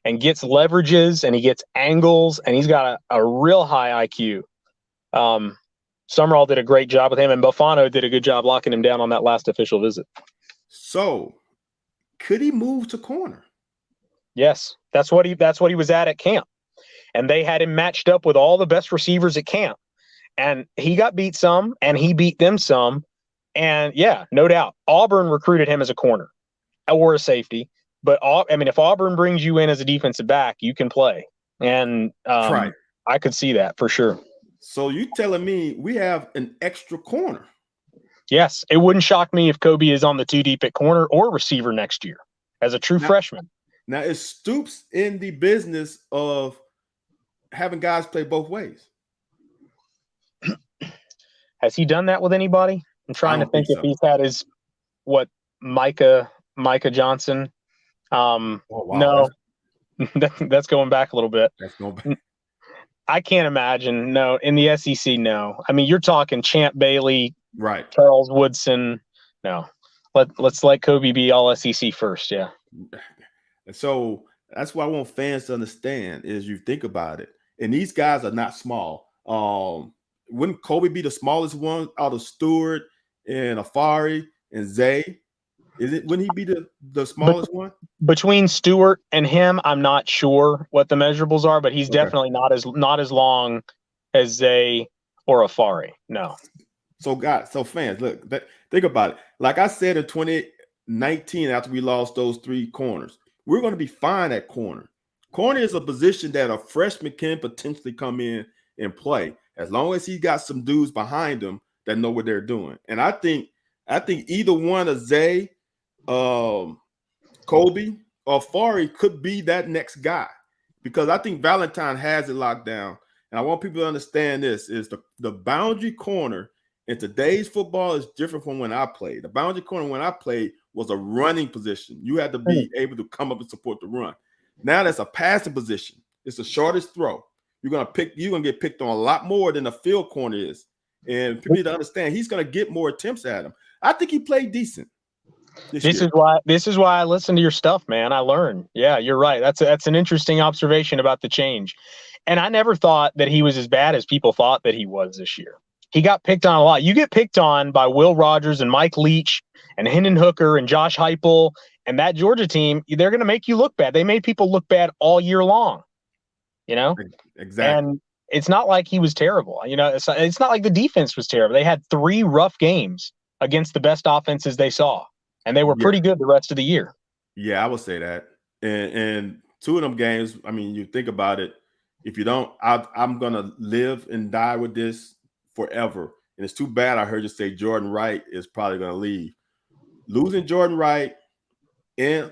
and gets leverages and he gets angles and he's got a real high IQ. Summerall did a great job with him, and Bofano did a good job locking him down on that last official visit. So, could he move to corner? Yes, that's what he was at camp, and they had him matched up with all the best receivers at camp, and he got beat some, and he beat them some, and yeah, no doubt, Auburn recruited him as a corner or a safety, but if Auburn brings you in as a defensive back, you can play, and Right. I could see that for sure. So you telling me we have an extra corner? Yes, it wouldn't shock me if Kobe is on the 2 deep at corner or receiver next year as a true freshman. Now, is Stoops in the business of having guys play both ways? Has he done that with anybody? I'm trying to think if he's had his Micah Johnson. Oh, wow. No, that's going back a little bit. That's going back. I can't imagine. No, in the SEC, no. I mean, you're talking Champ Bailey, right? Charles Woodson. No, let's let Kobe be all SEC first. Yeah. And so that's what I want fans to understand is you think about it, and these guys are not small. Wouldn't Kobe be the smallest one out of Stewart and Afari and Zay? Wouldn't he be the smallest one? Between Stewart and him, I'm not sure what the measurables are, but he's definitely not as long as Zay or Afari. No. So fans, look, think about it. Like I said in 2019, after we lost those 3 corners, we're going to be fine at corner. Corner is a position that a freshman can potentially come in and play as long as he got some dudes behind him that know what they're doing. And I think either one of Zay, Kobe, or Fari could be that next guy, because I think Valentine has it locked down. And I want people to understand this is the boundary corner in today's football is different from when I played. The boundary corner when I played was a running position. You had to be able to come up and support the run. Now that's a passing position. It's the shortest throw. You're gonna get picked on a lot more than a field corner is. And people need to understand he's gonna get more attempts at him. I think he played decent. This is why I listen to your stuff, man. I learn. Yeah, you're right. That's an interesting observation about the change. And I never thought that he was as bad as people thought that he was this year. He got picked on a lot. You get picked on by Will Rogers and Mike Leach and Hendon Hooker and Josh Heupel and that Georgia team. They're going to make you look bad. They made people look bad all year long, you know? Exactly. And it's not like he was terrible. You know, it's not like the defense was terrible. They had 3 rough games against the best offenses they saw, and they were pretty good the rest of the year. Yeah, I would say that. And 2 of them games, I mean, you think about it, if you don't, I'm going to live and die with this forever. And it's too bad I heard you say Jordan Wright is probably going to leave. Losing Jordan Wright in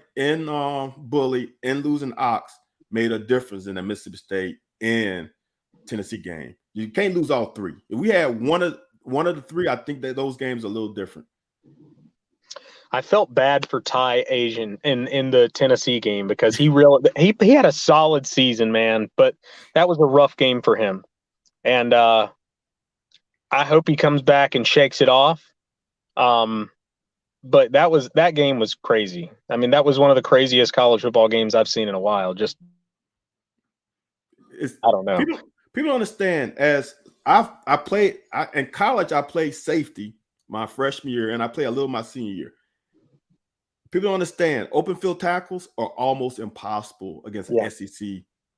Bully and losing Ox made a difference in the Mississippi State and Tennessee game. You can't lose all 3. If we had one of the 3, I think that those games are a little different. I felt bad for Ty Asian in the Tennessee game because he had a solid season, man, but that was a rough game for him. And I hope he comes back and shakes it off. But that game was crazy. I mean, that was one of the craziest college football games I've seen in a while. I don't know. People understand, as I played in college, I played safety my freshman year, and I played a little my senior year. People don't understand, open field tackles are almost impossible against an SEC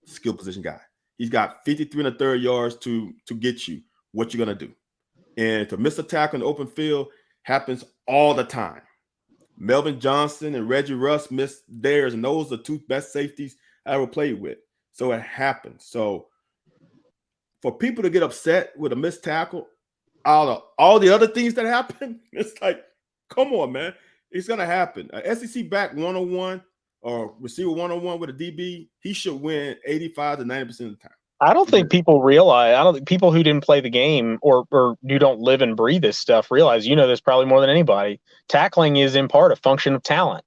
skill position guy. He's got 53 1/3 yards to get you. What you're going to do. And to miss a tackle in the open field happens all the time. Melvin Johnson and Reggie Russ missed theirs, and those are the 2 best safeties I ever played with. So it happens. So for people to get upset with a missed tackle, out of all the other things that happen, it's like, come on, man. It's going to happen. A SEC back 101 or receiver 101 with a DB, he should win 85 to 90% of the time. I don't think people realize. I don't think people who didn't play the game or who don't live and breathe this stuff realize. You know this probably more than anybody. Tackling is in part a function of talent.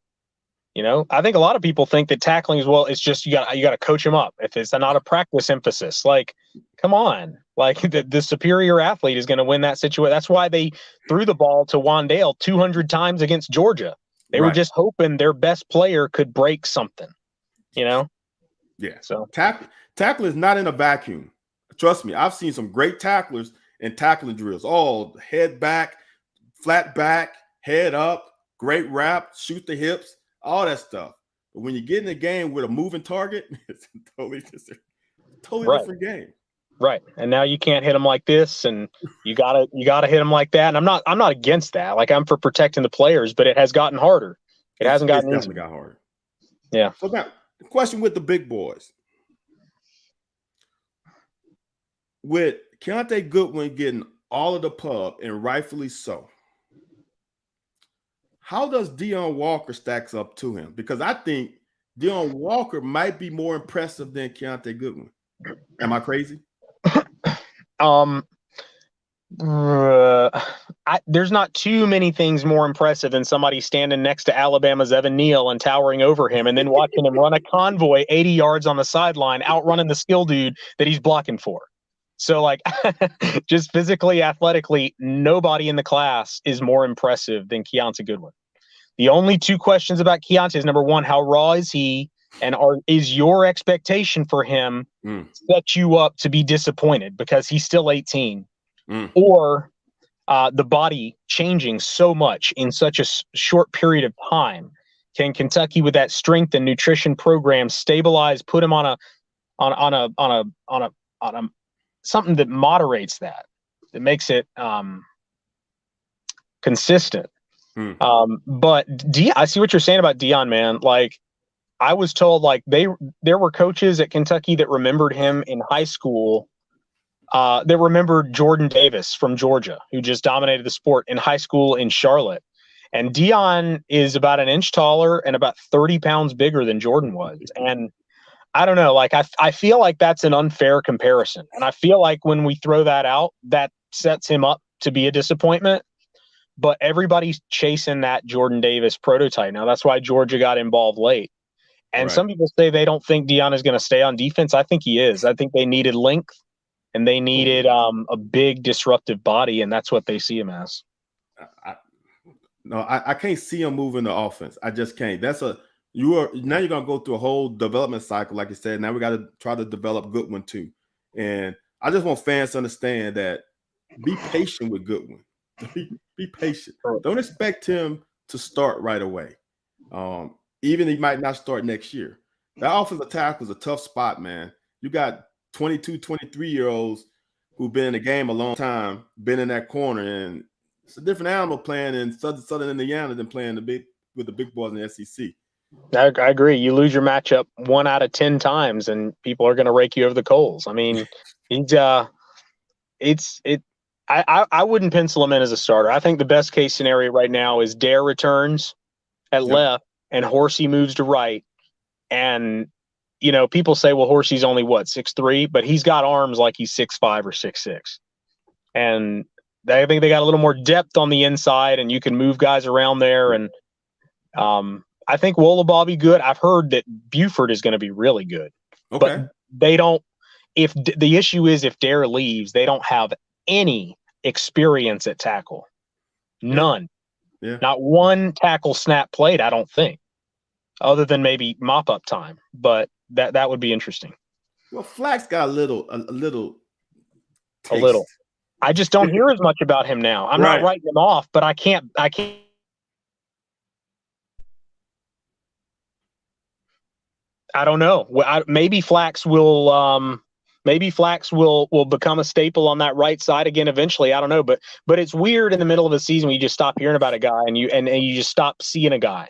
You know, I think a lot of people think that tackling is, well, it's just you got to coach them up. If it's not a practice emphasis, like, come on, like the superior athlete is going to win that situation. That's why they threw the ball to Wandale 200 times against Georgia. They were just hoping their best player could break something. You know. Yeah. So tackle is not in a vacuum. Trust me, I've seen some great tacklers in tackling drills. Oh, head back, flat back, head up, great wrap, shoot the hips. All that stuff. But when you get in a game with a moving target, it's a totally different game. Right. And now you can't hit them like this, and you gotta hit them like that. And I'm not against that. Like, I'm for protecting the players, but it has gotten harder. It hasn't gotten easier. Definitely got harder. Yeah. So now the question with the big boys. With Keontae Goodwin getting all of the pub, and rightfully so, how does Deion Walker stacks up to him? Because I think Deion Walker might be more impressive than Keontae Goodwin. Am I crazy? There's not too many things more impressive than somebody standing next to Alabama's Evan Neal and towering over him, and then watching him run a convoy 80 yards on the sideline, outrunning the skill dude that he's blocking for. So, like, just physically, athletically, nobody in the class is more impressive than Keontae Goodwin. The only two questions about Keontae is, number one, how raw is he? And is your expectation for him set you up to be disappointed because he's still 18? Or the body changing so much in such a short period of time? Can Kentucky, with that strength and nutrition program, stabilize, put him on a something that moderates that makes it consistent? But I see what you're saying about Deion, man. Like, I was told, like, there were coaches at Kentucky that remembered him in high school. That remembered Jordan Davis from Georgia, who just dominated the sport in high school in Charlotte. And Deion is about an inch taller and about 30 pounds bigger than Jordan was. And I don't know, like, I feel like that's an unfair comparison. And I feel like when we throw that out, that sets him up to be a disappointment. But everybody's chasing that Jordan Davis prototype now. That's why Georgia got involved late. And some people say they don't think Deion is going to stay on defense. I think he is. I think they needed length, and they needed a big disruptive body, and that's what they see him as. I can't see him moving the offense. I just can't. Now you're going to go through a whole development cycle, like you said. Now we got to try to develop Goodwin too. And I just want fans to understand that be patient with Goodwin. Be patient. Don't expect him to start right away. Even he might not start next year. That offensive tackle is a tough spot, man. You got 22, 23-year-olds who've been in the game a long time, been in that corner, and it's a different animal playing in Southern Indiana than playing with the big boys in the SEC. I agree. You lose your matchup 1 out of 10 times, and people are going to rake you over the coals. I mean, I wouldn't pencil him in as a starter. I think the best case scenario right now is Dare returns at left and Horsey moves to right. And, you know, people say, well, Horsey's only 6'3", but he's got arms like he's 6'5" or 6'6". And I think they got a little more depth on the inside, and you can move guys around there. And I think Wollabah will be good. I've heard that Buford is going to be really good. Okay. But they don't – the issue is if Dare leaves, they don't have any experience at tackle. None. Yeah. Not one tackle snap played, I don't think, other than maybe mop-up time. But that would be interesting. Well, Flax got a little taste. A little. I just don't hear as much about him now. I'm not writing him off, but I can't. I don't know. Maybe Flax will. Maybe Flax will become a staple on that right side again eventually. I don't know, but it's weird in the middle of the season when you just stop hearing about a guy and you just stop seeing a guy.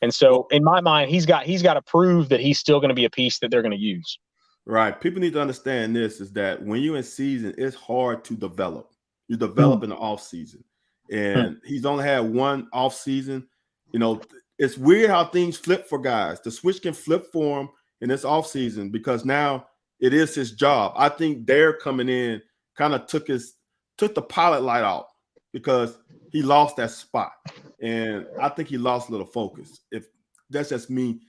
And so in my mind, he's got to prove that he's still going to be a piece that they're going to use. Right. People need to understand this is that when you're in season, it's hard to develop. You develop in the off season, and he's only had one off season. You know, it's weird how things flip for guys. The switch can flip for him in this off season because now it is his job. I think Dare coming in kind of took the pilot light out because he lost that spot. And I think he lost a little focus. If that's just me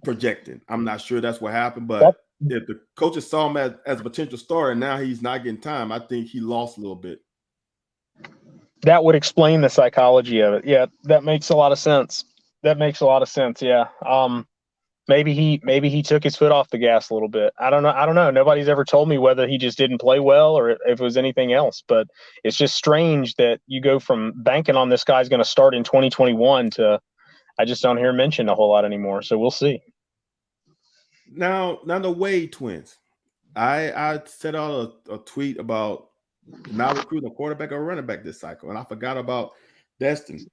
projecting. I'm not sure that's what happened, but if the coaches saw him as a potential star and now he's not getting time, I think he lost a little bit. That would explain the psychology of it. Yeah, that makes a lot of sense. Yeah. Maybe he took his foot off the gas a little bit. I don't know. Nobody's ever told me whether he just didn't play well or if it was anything else. But it's just strange that you go from banking on this guy's going to start in 2021 to I just don't hear him mentioned a whole lot anymore. So we'll see. Now the Wade twins. I set out a tweet about not recruiting a quarterback or running back this cycle, and I forgot about Destin.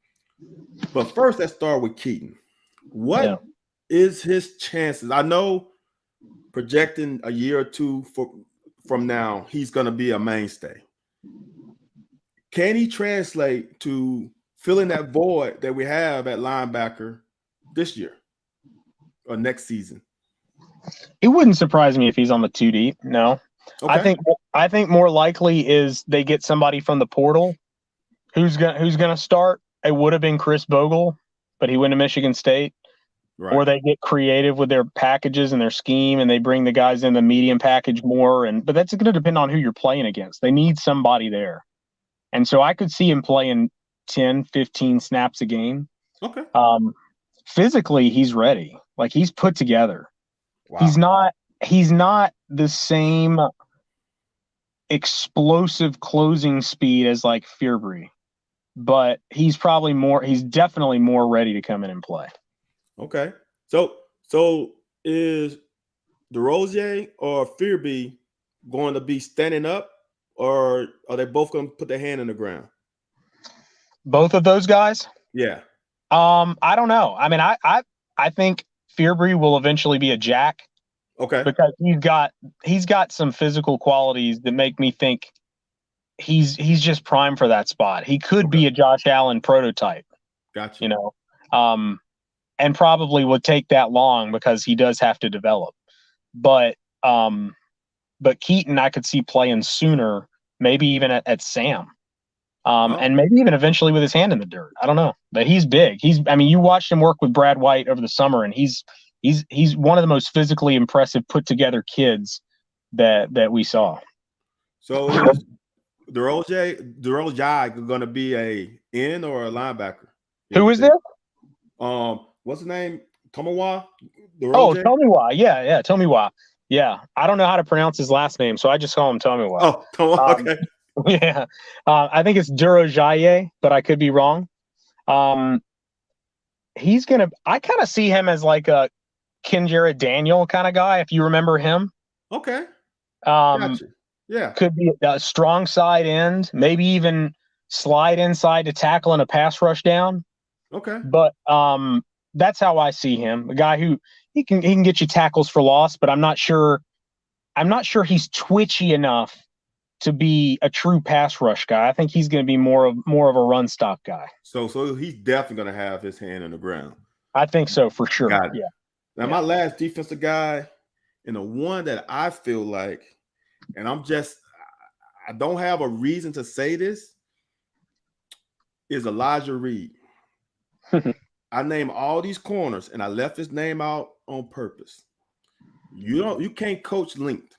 But first, let's start with Keaton. What is his chances? I know projecting a year or two from now, he's going to be a mainstay. Can he translate to filling that void that we have at linebacker this year or next season? It wouldn't surprise me if he's on the 2 deep. No, okay. I think more likely is they get somebody from the portal who's gonna start. It would have been Chris Bogle, but he went to Michigan State. Right. Or they get creative with their packages and their scheme, and they bring the guys in the medium package more. But that's going to depend on who you're playing against. They need somebody there, and so I could see him playing 10, 15 snaps a game. Okay. Physically, he's ready. Like he's put together. Wow. He's not the same explosive closing speed as like Fierbury, but he's definitely more ready to come in and play. Okay. So is DeRozier or Fierby going to be standing up, or are they both going to put their hand in the ground? Both of those guys? Yeah. I don't know. I mean, I think Fierbury will eventually be a jack. Okay. Because he's got some physical qualities that make me think he's just primed for that spot. He could be a Josh Allen prototype. Gotcha. You know, and probably would take that long because he does have to develop. But Keaton, I could see playing sooner, maybe even at Sam. And maybe even eventually with his hand in the dirt. I don't know. But he's big. You watched him work with Brad White over the summer, and he's one of the most physically impressive, put together kids that we saw. So is DeRozier going to be a end or a linebacker? Who is this? What's his name? Tomiwa? Tomiwa. Yeah, Tomiwa. Yeah, I don't know how to pronounce his last name, so I just call him Tomiwa. Oh, Tomiwa. Okay. Yeah, I think it's Durojaye, but I could be wrong. I kind of see him as like a Kinjera Daniel kind of guy, if you remember him. Okay. Gotcha. Yeah. Could be a strong side end, maybe even slide inside to tackle in a pass rush down. Okay. But that's how I see him. A guy who he can get you tackles for loss, but I'm not sure he's twitchy enough to be a true pass rush guy. I think he's going to be more of a run stop guy. So he's definitely going to have his hand in the ground. I think so for sure. Got it. Yeah. Now my last defensive guy, and the one that I feel like, and I don't have a reason to say this, is Elijah Reed. I name all these corners, and I left his name out on purpose. You can't coach length.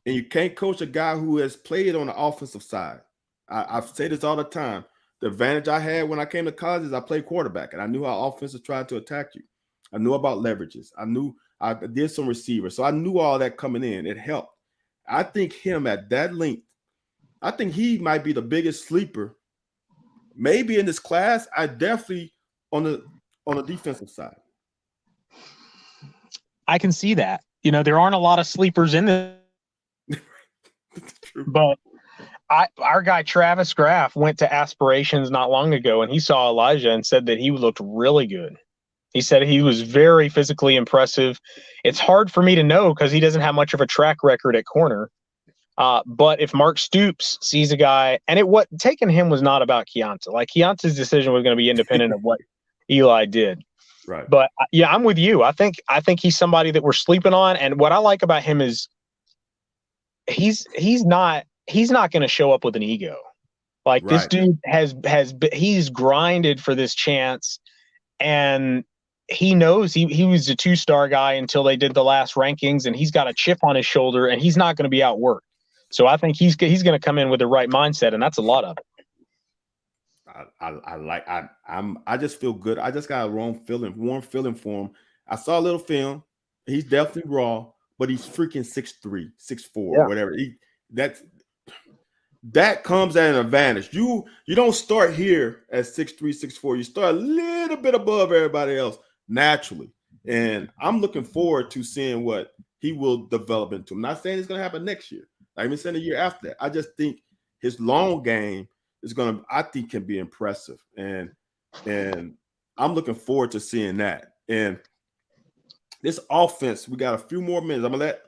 And you can't coach a guy who has played on the offensive side. I've said this all the time. The advantage I had when I came to college is I played quarterback, and I knew how offenses tried to attack you. I knew about leverages. I did some receivers. So I knew all that coming in. It helped. I think him at that length, I think he might be the biggest sleeper. Maybe in this class, I definitely on the defensive side. I can see that. There aren't a lot of sleepers in this. But our guy Travis Graff went to Aspirations not long ago, and he saw Elijah and said that he looked really good. He said he was very physically impressive. It's hard for me to know because he doesn't have much of a track record at corner. But if Mark Stoops sees a guy, and taking him was not about Keonta. Like Keonta's decision was going to be independent of what Eli did. Right. But yeah, I'm with you. I think he's somebody that we're sleeping on. And what I like about him is he's not going to show up with an ego. Like this Right. dude he's grinded for this chance, and he knows he was a 2-star guy until they did the last rankings, and he's got a chip on his shoulder, and he's not going to be outworked. So I think he's going to come in with the right mindset, and that's a lot of it. I just feel good. I just got a warm feeling for him. I saw a little film. He's definitely raw, but he's freaking 6'3", 6'4", whatever. That comes at an advantage. You don't start here at 6'3", 6'4". You start a little bit above everybody else naturally. And I'm looking forward to seeing what he will develop into. I'm not saying it's going to happen next year. I'm even saying the year after that. I just think his long game can be impressive. And I'm looking forward to seeing that. And this offense, we got a few more minutes. I'm going to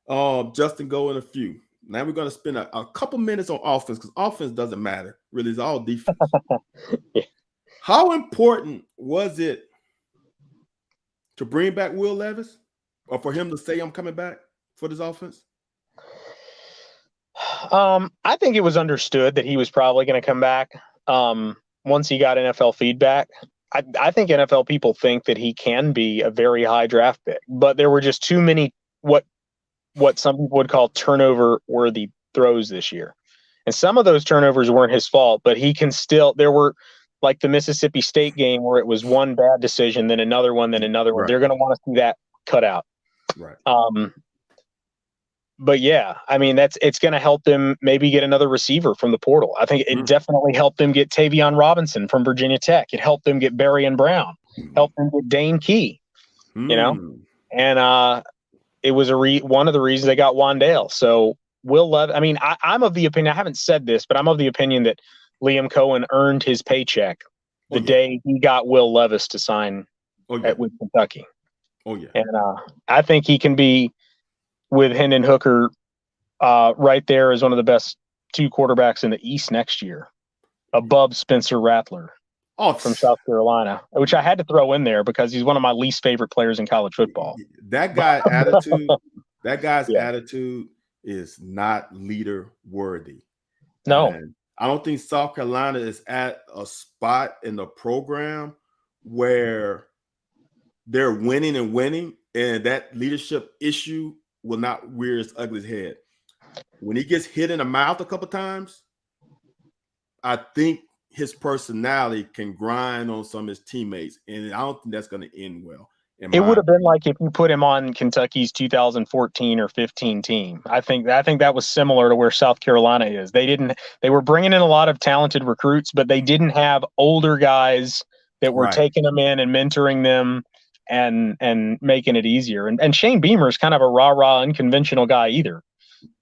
let Justin go in a few. Now we're going to spend a couple minutes on offense, because offense doesn't matter. Really, it's all defense. Yeah. How important was it to bring back Will Levis, or for him to say I'm coming back for this offense? I think it was understood that he was probably going to come back once he got NFL feedback. I think NFL people think that he can be a very high draft pick, but there were just too many what some people would call turnover-worthy throws this year. And some of those turnovers weren't his fault, but he can still – there were like the Mississippi State game where it was one bad decision, then another one, then another one. Right. They're going to want to see that cut out. Right. But yeah, I mean, it's going to help them maybe get another receiver from the portal. I think it definitely helped them get Tavion Robinson from Virginia Tech. It helped them get Berrien Brown, helped them get Dane Key, you know, and it was one of the reasons they got Wandale. So Will Levis, I mean, I'm of the opinion, I haven't said this, but I'm of the opinion that Liam Cohen earned his paycheck the day he got Will Levis to sign with Kentucky. Oh yeah. And I think he can be, with Hendon Hooker right there, as one of the best 2 quarterbacks in the East next year, above Spencer Rattler from South Carolina, which I had to throw in there because he's one of my least favorite players in college football. That guy's attitude is not leader worthy. No. And I don't think South Carolina is at a spot in the program where they're winning, and that leadership issue will not rear its ugly head. When he gets hit in the mouth a couple times, I think his personality can grind on some of his teammates, and I don't think that's going to end well. It would have been like if you put him on Kentucky's 2014 or 15 team. I think that was similar to where South Carolina is. They were bringing in a lot of talented recruits, but they didn't have older guys that were taking them in and mentoring them and making it easier. And Shane Beamer is kind of a rah-rah, unconventional guy either.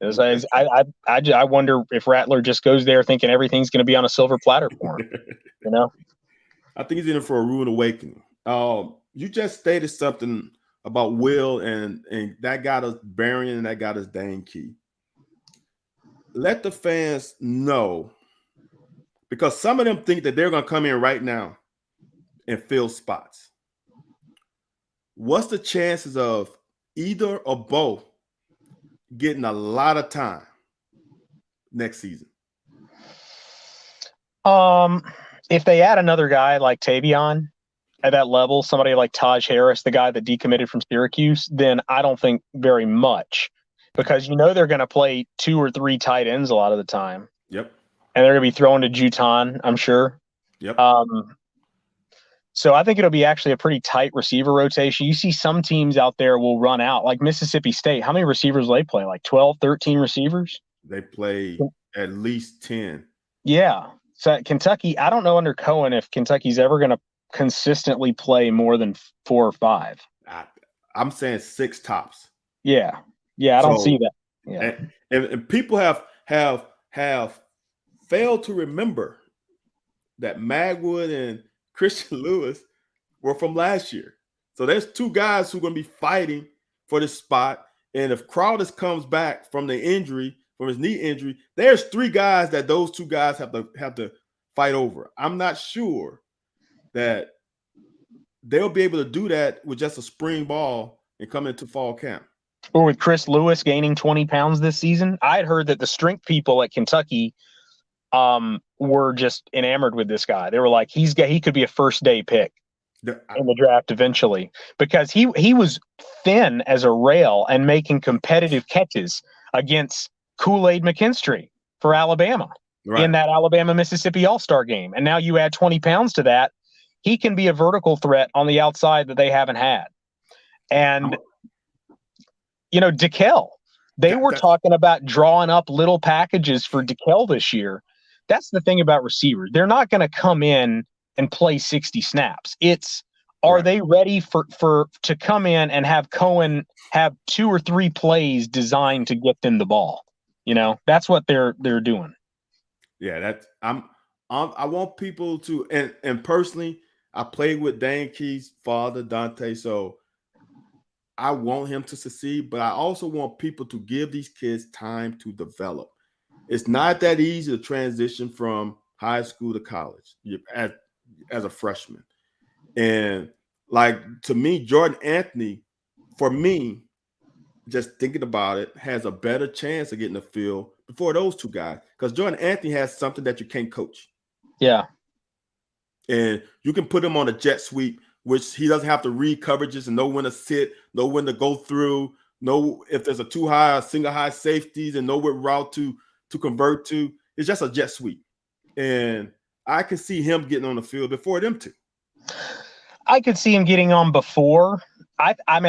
I wonder if Rattler just goes there thinking everything's going to be on a silver platter for him. You know, I think he's in for a rude awakening. You just stated something about Will, and that got us Berrien, and that got us Dane Key. Let the fans know, because some of them think that they're going to come in right now and fill spots. What's the chances of either or both getting a lot of time next season? If they add another guy like Tavion at that level, somebody like Taj Harris, the guy that decommitted from Syracuse, then I don't think very much, because they're going to play 2 or 3 tight ends a lot of the time. Yep. And they're going to be throwing to Juton, I'm sure. Yep. So I think it'll be actually a pretty tight receiver rotation. You see some teams out there will run out, like Mississippi State. How many receivers do they play? Like 12, 13 receivers? They play at least 10. Yeah. So Kentucky, I don't know under Cohen if Kentucky's ever going to consistently play more than 4 or 5. I'm saying 6 tops. Yeah. I don't see that. Yeah. And people have failed to remember that Magwood and Christian Lewis were from last year. So there's 2 guys who are going to be fighting for this spot. And if Crowders comes back from the injury, from his knee injury, there's 3 guys that those 2 guys have to fight over. I'm not sure that they'll be able to do that with just a spring ball and come into fall camp. Or with Chris Lewis gaining 20 pounds this season. I had heard that the strength people at Kentucky were just enamored with this guy. They were like, he could be a first day pick in the draft eventually, because he was thin as a rail and making competitive catches against Kool-Aid McKinstry for Alabama in that Alabama-Mississippi All-Star game. And now you add 20 pounds to that, he can be a vertical threat on the outside that they haven't had. And DeKel, they were talking about drawing up little packages for DeKel this year. That's the thing about receivers. They're not going to come in and play 60 snaps. Are they ready to come in and have Cohen have 2 or 3 plays designed to get them the ball? That's what they're doing. Yeah, I want people to, and personally, I played with Dane Key's father, Dante, so I want him to succeed, but I also want people to give these kids time to develop. It's not that easy to transition from high school to college as a freshman. And like, to me, Jordan Anthony, for me, just thinking about it, has a better chance of getting the field before those two guys, because Jordan Anthony has something that you can't coach. Yeah. And you can put him on a jet sweep, which he doesn't have to read coverages and know when to sit, know when to go through, know if there's a too high or single high safeties, and know what route to convert to. It's just a jet sweep. And I can see him getting on the field before them two. I could see him getting on before. I'm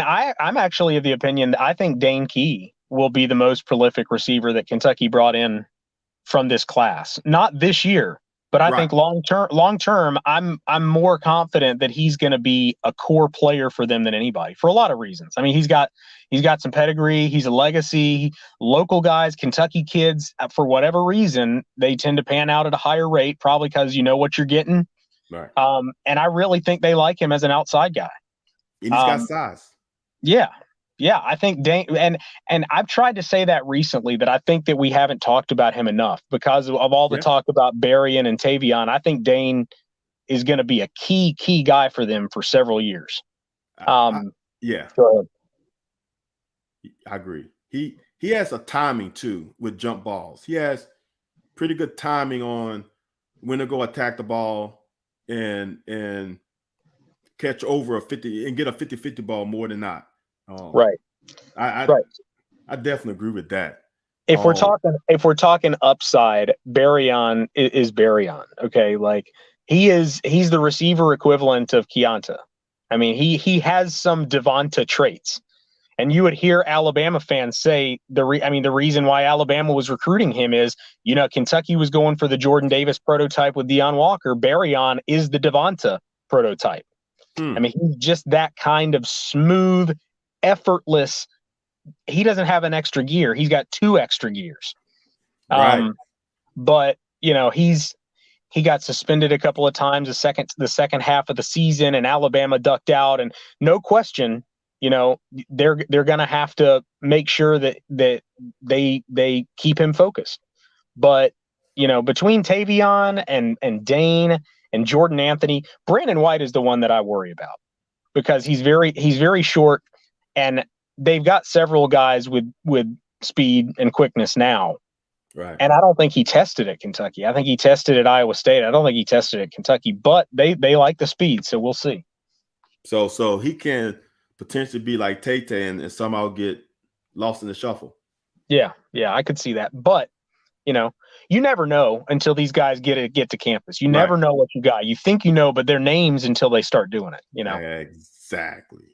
actually of the opinion that I think Dane Key will be the most prolific receiver that Kentucky brought in from this class. Not this year, but I think long term, I'm more confident that he's going to be a core player for them than anybody, for a lot of reasons. I mean, he's got some pedigree. He's a legacy. Local guys, Kentucky kids, for whatever reason, they tend to pan out at a higher rate, probably because you know what you're getting. Right. And I really think they like him as an outside guy. And he's got size. Yeah. Yeah, I think Dane, and I've tried to say that recently, that I think that we haven't talked about him enough because of all the talk about Berrien and Tavion. I think Dane is going to be a key guy for them for several years. Yeah. Go ahead. I agree. He has a timing too with jump balls. He has pretty good timing on when to go attack the ball and catch over a 50 and get a 50-50 ball more than not. Right. I definitely agree with that. If we're talking upside, Berrien is Berrien. Okay, like he's the receiver equivalent of Keonta. I mean, he has some Devonta traits. And you would hear Alabama fans say the reason why Alabama was recruiting him is, Kentucky was going for the Jordan Davis prototype with Deion Walker. Berrien is the Devonta prototype. I mean, he's just that kind of smooth, effortless. He doesn't have an extra gear. He's got 2 extra gears. Right. But he got suspended a couple of times the second half of the season, and Alabama ducked out, and no question, they're going to have to make sure that they keep him focused. But, between Tavion and Dane and Jordan Anthony, Brandon White is the one that I worry about, because he's very short, and they've got several guys with speed and quickness now. Right. And I don't think he tested at Kentucky. I think he tested at Iowa State. I don't think he tested at Kentucky, but they like the speed, so we'll see. So he can potentially be like Tate and somehow get lost in the shuffle. Yeah, I could see that. But, you never know until these guys get to campus. You never know what you got. You think you know, but they're names until they start doing it, Exactly.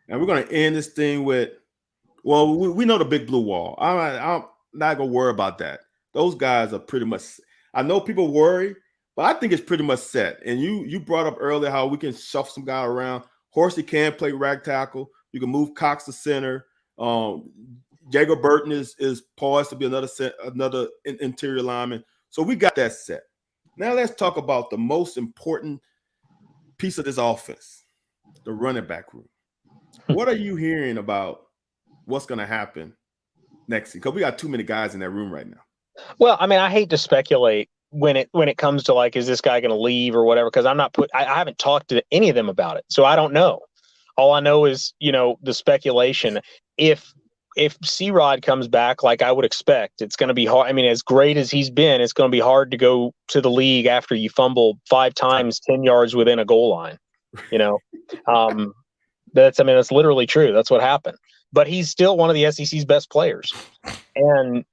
And we're going to end this thing with, well, we know the big blue wall. I'm not going to worry about that. Those guys are pretty much, I know people worry, but I think it's pretty much set. And you brought up earlier how we can shuffle some guy around. Horsey can play rag tackle. You can move Cox to center. Jago Burton is poised to be another interior lineman. So we got that set. Now let's talk about the most important piece of this offense, the running back room. What are you hearing about what's going to happen next year? Because we got too many guys in that room right now. Well, I mean, I hate to speculate when it comes to like, is this guy going to leave or whatever? Because I haven't talked to any of them about it, so I don't know. All I know is, the speculation. If C-Rod comes back like I would expect, it's going to be hard. I mean, as great as he's been, it's going to be hard to go to the league after you fumble 5 times 10 yards within a goal line. That's literally true. That's what happened. But he's still one of the SEC's best players. And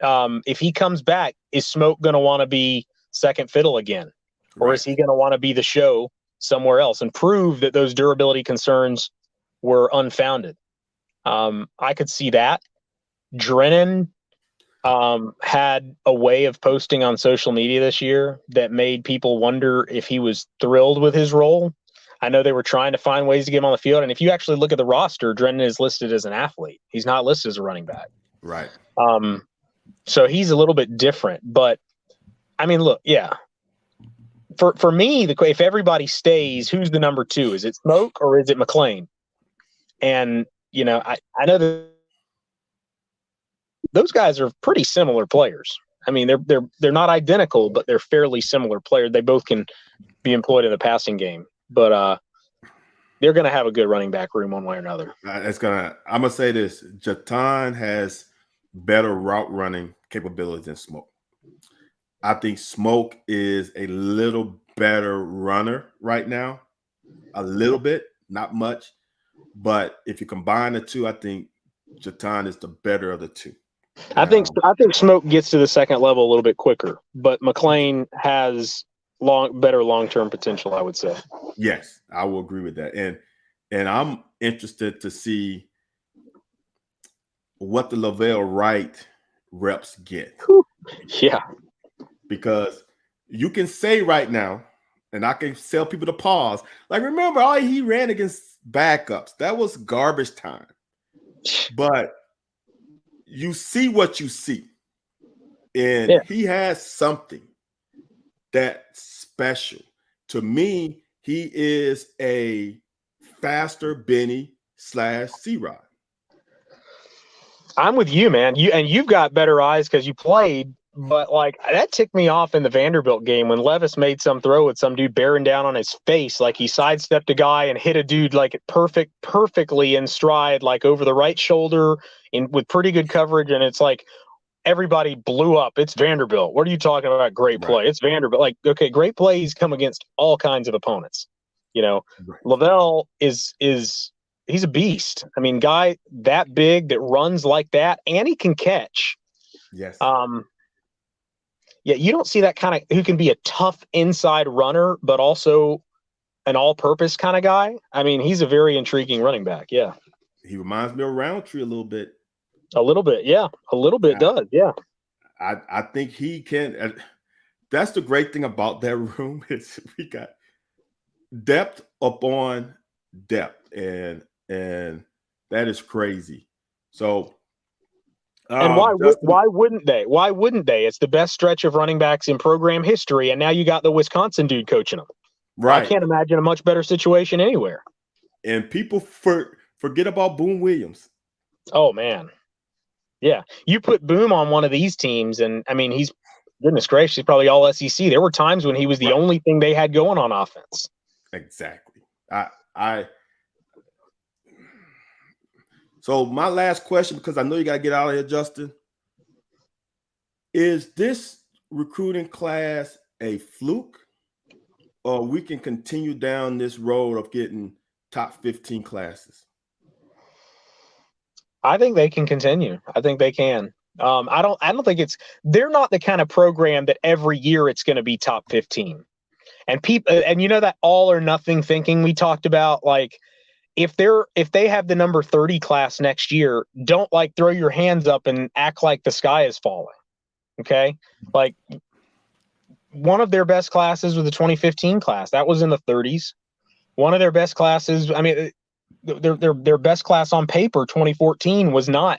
if he comes back, is Smoke going to want to be second fiddle again? Or is he going to want to be the show somewhere else and prove that those durability concerns were unfounded? I could see that. Drennan had a way of posting on social media this year that made people wonder if he was thrilled with his role. I know they were trying to find ways to get him on the field. And if you actually look at the roster, Drennan is listed as an athlete. He's not listed as a running back. Right. So he's a little bit different. But, I mean, look, yeah. For me, if everybody stays, who's the number 2? Is it Smoke or is it McClain? And, I know that those guys are pretty similar players. I mean, they're not identical, but they're fairly similar players. They both can be employed in the passing game. But they're going to have a good running back room one way or another. I'm going to say this. Jatan has better route running capabilities than Smoke. I think Smoke is a little better runner right now. A little bit, not much. But if you combine the two, I think Jatan is the better of the two. I think Smoke gets to the second level a little bit quicker, but McClain has better long-term potential, I would say. Yes, I will agree with that. And I'm interested to see what the Lavelle Wright reps get. Yeah. Because you can say right now, and I can tell people to pause, like, remember, he ran against backups. That was garbage time. But you see what you see. And he has something that's special. To me, he is a faster Benny / C-Rod. I'm with you, man. You've got better eyes because you played, but like that ticked me off in the Vanderbilt game when Levis made some throw with some dude bearing down on his face, like he sidestepped a guy and hit a dude like perfectly in stride, like over the right shoulder with pretty good coverage, and it's like everybody blew up. It's Vanderbilt. What are you talking about? Great play. Right. It's Vanderbilt. Like, okay, great plays come against all kinds of opponents. Right. Lavelle is he's a beast. I mean, guy that big that runs like that, and he can catch. Yes. Yeah, you don't see that kind of who can be a tough inside runner, but also an all-purpose kind of guy. I mean, he's a very intriguing running back. Yeah. He reminds me of Roundtree a little bit. A little bit, yeah. A little bit does, yeah. I think he can. That's the great thing about that room is we got depth upon depth, and that is crazy. So, and why wouldn't they? Why wouldn't they? It's the best stretch of running backs in program history, and now you got the Wisconsin dude coaching them. Right. I can't imagine a much better situation anywhere. And people forget about Boone Williams. Oh man. Yeah, you put Boom on one of these teams, and I mean, he's goodness gracious, probably all SEC. There were times when he was the only thing they had going on offense. Exactly. So my last question, because I know you got to get out of here, Justin, is this recruiting class a fluke, or we can continue down this road of getting top 15 classes? I think they can continue. I think they can. I don't think they're not the kind of program that every year it's going to be top 15. And people, and that all or nothing thinking we talked about, like if they have the number 30 class next year, don't like throw your hands up and act like the sky is falling. Okay. Like one of their best classes was the 2015 class. That was in the 30s. One of their best classes, I mean, their best class on paper, 2014, was not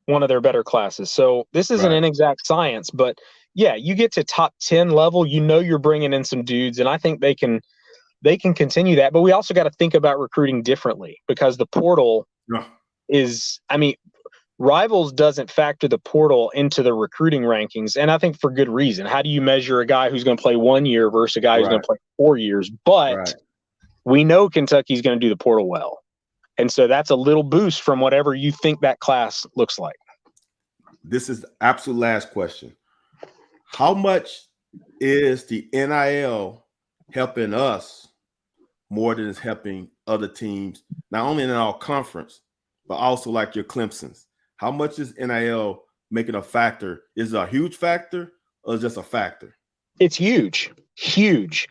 one of their better classes. So this isn't an exact science, but yeah, you get to top 10 level, you're bringing in some dudes, and I think they can continue that. But we also got to think about recruiting differently because the portal is, I mean, Rivals doesn't factor the portal into the recruiting rankings, and I think for good reason. How do you measure a guy who's going to play 1 year versus a guy who's going to play 4 years? But we know Kentucky's going to do the portal well. And so that's a little boost from whatever you think that class looks like. This is the absolute last question. How much is the NIL helping us more than it's helping other teams, not only in our conference, but also like your Clemsons? How much is NIL making a factor? Is it a huge factor or just a factor? It's huge, huge.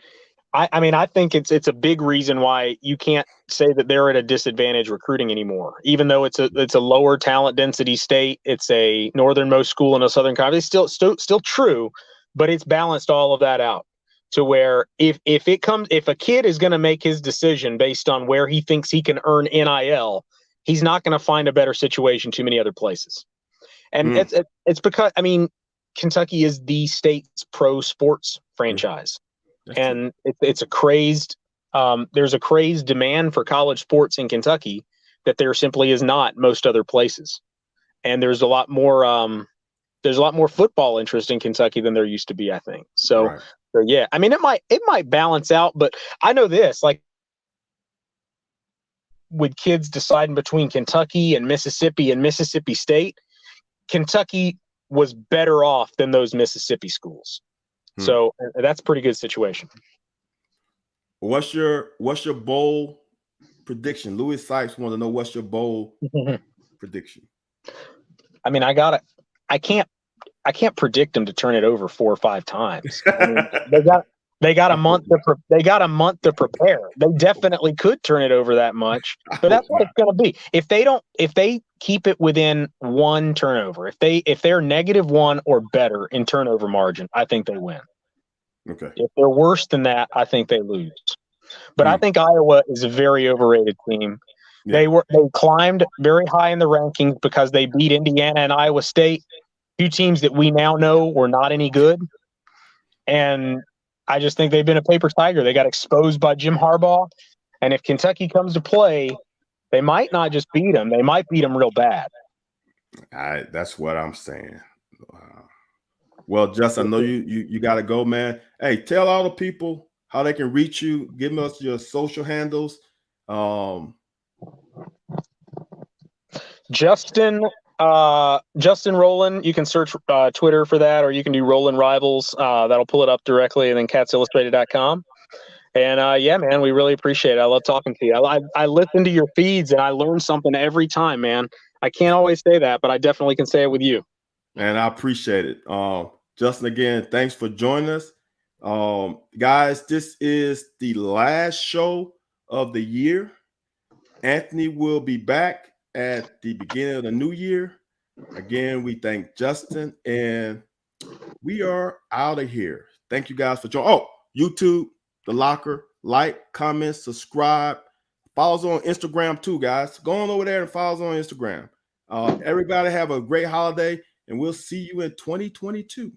I mean, I think it's a big reason why you can't say that they're at a disadvantage recruiting anymore. Even though it's a lower talent density state, it's a northernmost school in a southern conference. It's still true, but it's balanced all of that out to where if a kid is going to make his decision based on where he thinks he can earn NIL, he's not going to find a better situation too many other places. And it's because, I mean, Kentucky is the state's pro sports franchise. And it's a crazed there's a crazed demand for college sports in Kentucky that there simply is not most other places. And there's a lot more football interest in Kentucky than there used to be, I think. So yeah, I mean, it might balance out, but I know this, like, with kids deciding between Kentucky and Mississippi State, Kentucky was better off than those Mississippi schools. So that's a pretty good situation. What's your bowl prediction? Louis Sykes wants to know what's your bowl prediction. I mean, I can't predict them to turn it over 4 or 5 times. I mean, they got a month to prepare. They definitely could turn it over that much, but that's what it's going to be. If they keep it within 1 turnover, if they're -1 or better in turnover margin, I think they win. Okay. If they're worse than that, I think they lose. But I think Iowa is a very overrated team. Yeah. They climbed very high in the rankings because they beat Indiana and Iowa State, 2 teams that we now know were not any good. And I just think they've been a paper tiger. They got exposed by Jim Harbaugh. And if Kentucky comes to play, they might not just beat them. They might beat them real bad. That's what I'm saying. Well, Justin, I know you got to go, man. Hey, tell all the people how they can reach you. Give us your social handles. Justin Rowland, you can search Twitter for that, or you can do Rowland Rivals. That'll pull it up directly, and then catsillustrated.com. And yeah, man, we really appreciate it. I love talking to you. I listen to your feeds, and I learn something every time, man. I can't always say that, but I definitely can say it with you. And I appreciate it. Justin, again, thanks for joining us. Guys, this is the last show of the year. Anthony will be back at the beginning of the new year. Again, we thank Justin, and we are out of here. Thank you guys for joining. Oh, YouTube, The Locker, like, comment, subscribe. Follow us on Instagram too, guys. Go on over there and follow us on Instagram. Everybody have a great holiday, and we'll see you in 2022.